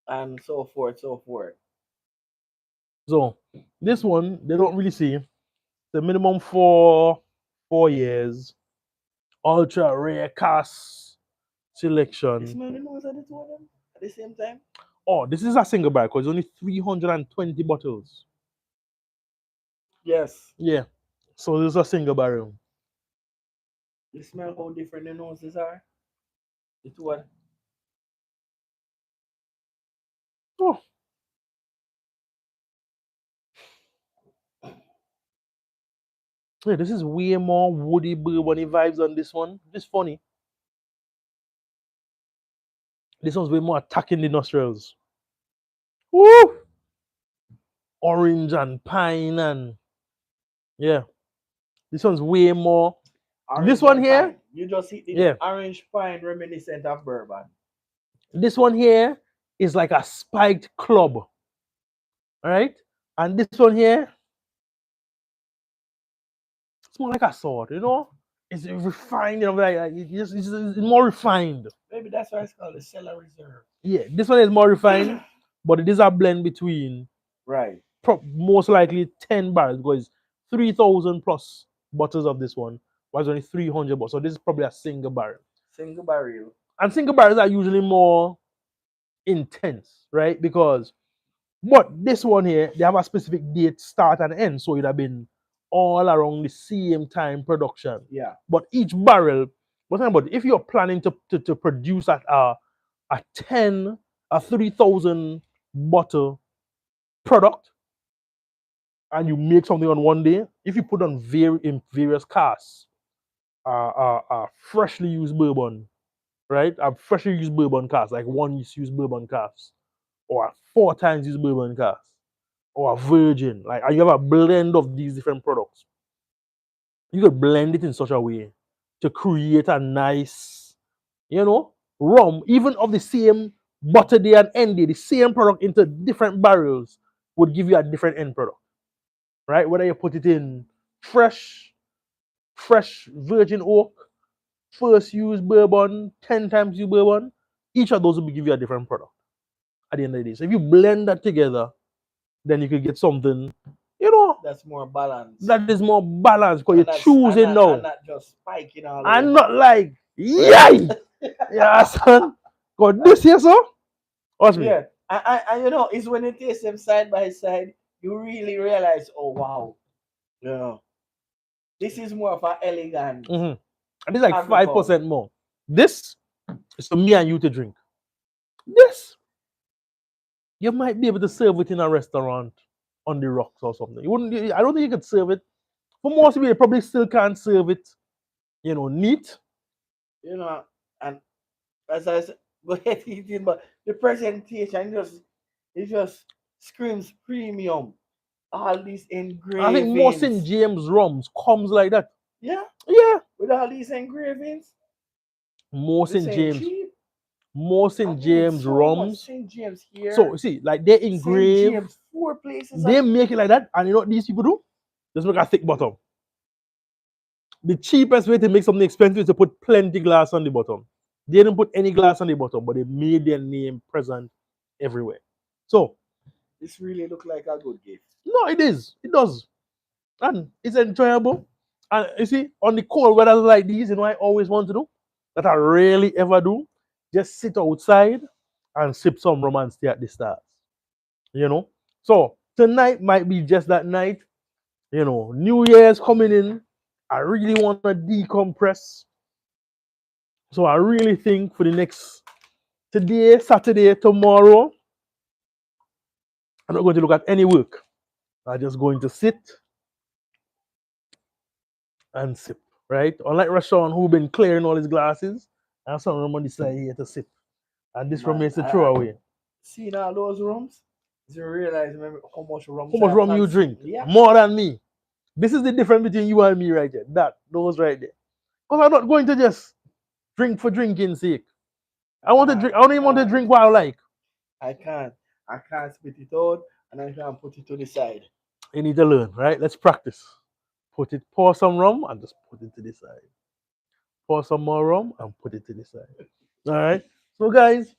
and so forth, so forth. so this one, they don't really see. The minimum for 4 years, ultra rare cask selection. This many knows at the two of them at the same time. Oh, this is a single barrel because it's only 320 bottles. Yes. Yeah. So this is a single barrel. You smell how different the noses are. The two of them. Oh. Yeah, this is way more woody bourbon vibes on this one. This funny. This one's way more attacking the nostrils. Woo! Orange and pine and yeah. This one's way more. Orange This one and here, pine. You just see the yeah. orange pine reminiscent of bourbon. This one here is like a spiked club. All right? And this one here, it's more like a sword, It's refined, like it's more refined. Maybe that's why it's called a cellar reserve. Yeah, this one is more refined, but it is a blend between Right. most likely 10 barrels because 3,000 plus bottles of this one was only 300 bottles. So this is probably a single barrel. Single barrel. And single barrels are usually more intense, right? Because but this one here, they have a specific date start and end, so it have been all around the same time production. Yeah. But each barrel, what's about if you're planning to produce at a 10, a 3,000 bottle product, and you make something on one day, if you put on in various casks, freshly used bourbon, right? A freshly used bourbon cask, like one used bourbon cask, or a 4 times used bourbon cask, or a virgin. Like you have a blend of these different products. You could blend it in such a way to create a nice, rum, even of the same butter day and end day, the same product into different barrels would give you a different end product, right? Whether you put it in fresh virgin oak, first used bourbon, 10 times used bourbon, each of those will give you a different product at the end of the day. So if you blend that together, then you could get something, that's more balanced. that is more balanced because you're choosing and now. And not just spiking all And over. not like, yay! Yeah, son. Because this here, so, watch me. Yeah. And it's when you taste them side by side, you really realize, oh wow. Yeah. This is more of an elegant. And this is like 5% more. This is for me and you to drink. This, you might be able to serve it in a restaurant on the rocks or something. I don't think you could serve it. For most people, you probably still can't serve it, neat. And as I said, go ahead eating, but the presentation it just screams premium. All these engravings. I think more St. James Rums comes like that. Yeah. Yeah. With all these engravings. More St. James. More St. James Rums. St. James here. So see, like they engrave. St. James, 4 places. They make it like that, and you know what these people do? Just make a thick bottom. The cheapest way to make something expensive is to put plenty glass on the bottom. They didn't put any glass on the bottom, but they made their name present everywhere. So this really looks like a good gift. No, it is. It does. And it's enjoyable. And you see, on the cold weather like these, I always want to do, that I rarely ever do, just sit outside and sip some rum and stay at the stars. So tonight might be just that night. New Year's coming in. I really want to decompress. So I really think for the next today, Saturday, tomorrow, I'm not going to look at any work. I'm just going to sit and sip, right? Unlike Rashawn, who been clearing all his glasses, I have some rum on the side here to sip. And this rum is to throw away. See now those rums? You realize how much rum you drink? Yeah. More than me. This is the difference between you and me right there. Those right there. Because I'm not going to just drink for drinking's sake. I want to drink. I don't even want to drink what I like. I can't spit it out and I can't put it to the side. You need to learn, right? Let's practice. Pour some rum and just put it to the side. Pour some more rum and put it to the side. All right. So guys,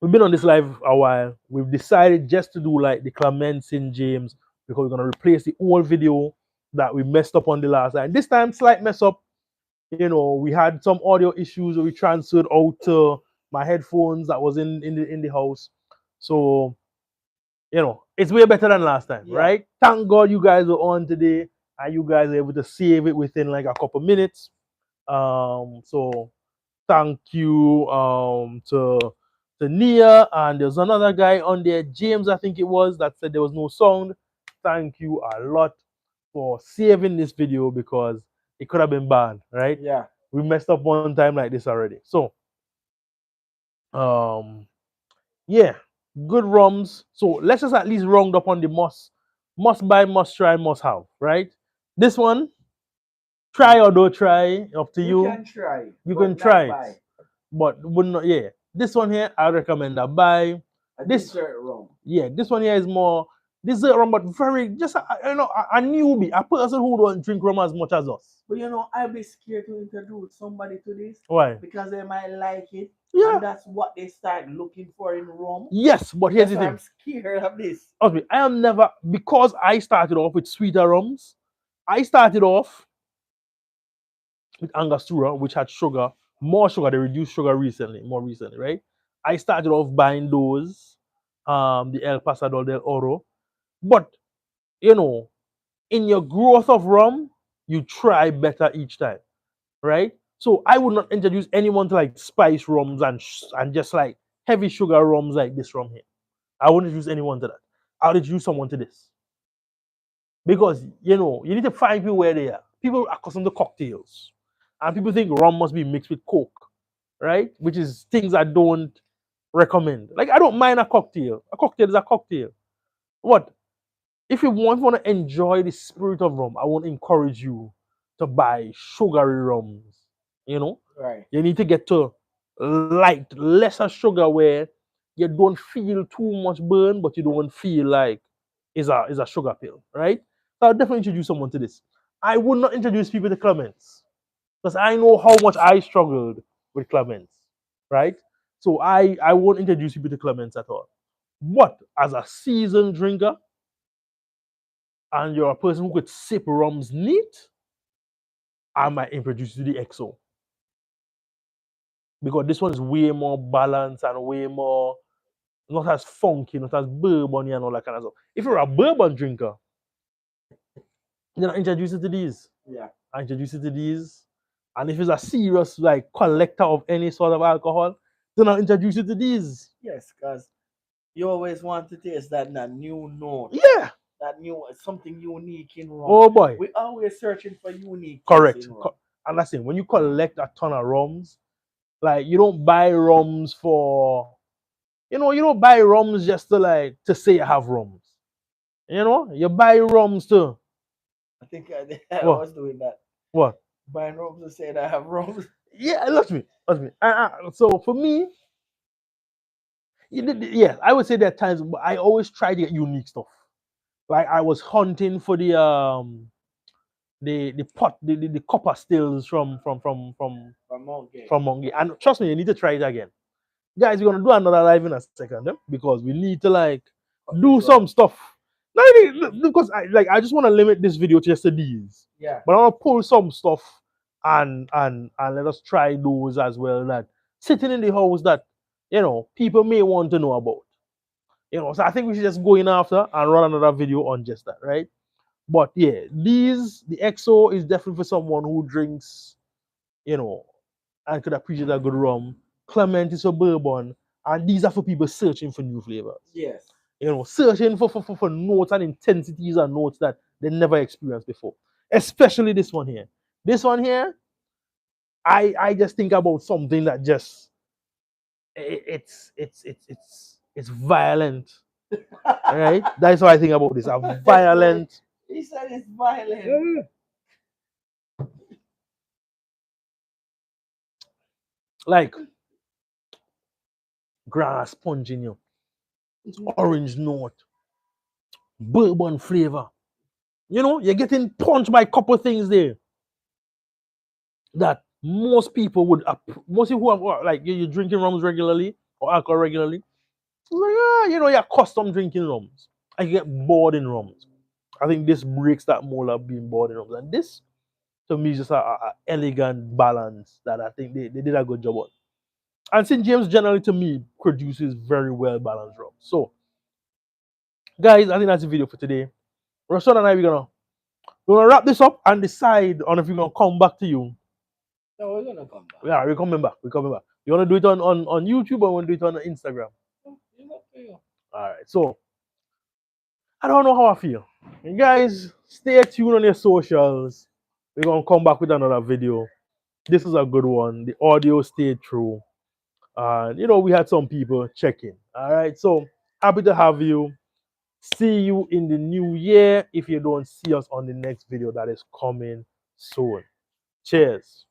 we've been on this live a while. We've decided just to do like the Clement St. James because we're gonna replace the old video that we messed up on the last time. This time, slight mess up. We had some audio issues. We transferred out to my headphones that was in the house. So, it's way better than last time, right? Thank God you guys were on today and you guys are able to save it within like a couple minutes. So thank you to Nia, and there's another guy on there, James, I think it was, that said there was no sound. Thank you a lot for saving this video because it could have been bad, right? Yeah. We messed up one time like this already. So, yeah, good rums. So let's just at least round up on the must buy, must try, must have, right? This one, try or don't try, up to you. You can try. You can try it, but would not. Yeah, this one here, I recommend a buy. This dessert rum. Yeah, this one here is more dessert rum, but very just a newbie, a person who don't drink rum as much as us. But I'll be scared to introduce somebody to this. Why? Because they might like it. Yeah. And that's what they start looking for in rum. Yes, but here's the thing. I'm scared of this. I am never, because I started off with sweeter rums. I started off with Angostura, which had sugar, more sugar. They reduced sugar more recently, right? I started off buying those, the El Pasador del Oro. But, you know, in your growth of rum, you try better each time, right? So I would not introduce anyone to like spice rums and just like heavy sugar rums like this rum here. I wouldn't introduce anyone to that. I would introduce someone to this. Because, you know, you need to find people where they are. People are accustomed to cocktails. And people think rum must be mixed with Coke, right? Which is things I don't recommend. Like, I don't mind a cocktail. A cocktail is a cocktail. What? If you want to enjoy the spirit of rum, I won't encourage you to buy sugary rums. You know? Right. You need to get to light, lesser sugar where you don't feel too much burn, but you don't feel like it's a sugar pill, right? So I'll definitely introduce someone to this. I would not introduce people to Clements because I know how much I struggled with Clements, right? So I won't introduce people to Clements at all. But as a seasoned drinker, and you're a person who could sip rums neat, I might introduce you to the XO. Because this one is way more balanced and way more not as funky, not as bourbon and all that kind of stuff. If you're a bourbon drinker, then I introduce you to these. Yeah. I introduce you to these. And if it's a serious like collector of any sort of alcohol, then I'll introduce you to these. Yes, because you always want to taste that new note. Yeah. That new something unique in rum. Oh boy. We're always searching for unique. Correct. And that's it. When you collect a ton of rums, like you don't buy rums for, you know, you don't buy rums just to like to say you have rums. You know, you buy rums to. I think I was doing that. What? Buying rums to say that I have rums. Yeah, let me. So for me, yes, I would say there are times, but I always try to get unique stuff. Like I was hunting for the copper stills from Monkey. And trust me, you need to try it again. Guys, we're gonna do another live in a second, because we need to like do some stuff. Because I just want to limit this video to just these. Yeah. But I want to pull some stuff and let us try those as well that sitting in the house that, you know, people may want to know about. You know, so I think we should just go in after and run another video on just that, right? But yeah, the XO is definitely for someone who drinks, you know, and could appreciate a good rum. Clement is for bourbon, and these are for people searching for new flavors. Yes. You know, searching for notes and intensities and notes that they never experienced before. Especially this one here. This one here, I just think about something that just it's violent. Right? That's what I think about this. A violent. He said it's violent. Like grass punch in you. Orange note. Bourbon flavor. You know, you're getting punched by a couple things there that most people who have like you're drinking rums regularly or alcohol regularly, like, you know, you're accustomed drinking rums. I get bored in rums. I think this breaks that mold of being bored in rums. And this, to me, is just a elegant balance that I think they did a good job on. And St. James generally, to me, produces very well balanced rums. So, guys, I think that's the video for today. Rashad and I, we're gonna wrap this up and decide on if we're gonna come back to you. No, we're gonna come back. Yeah, we're coming back. You wanna do it on YouTube or wanna do it on Instagram? All right. So I don't know how I feel. You guys, stay tuned on your socials. We're gonna come back with another video. This is a good one. The audio stayed true. And you know, we had some people check in. All right. So happy to have you. See you in the new year if you don't see us on the next video that is coming soon. Cheers.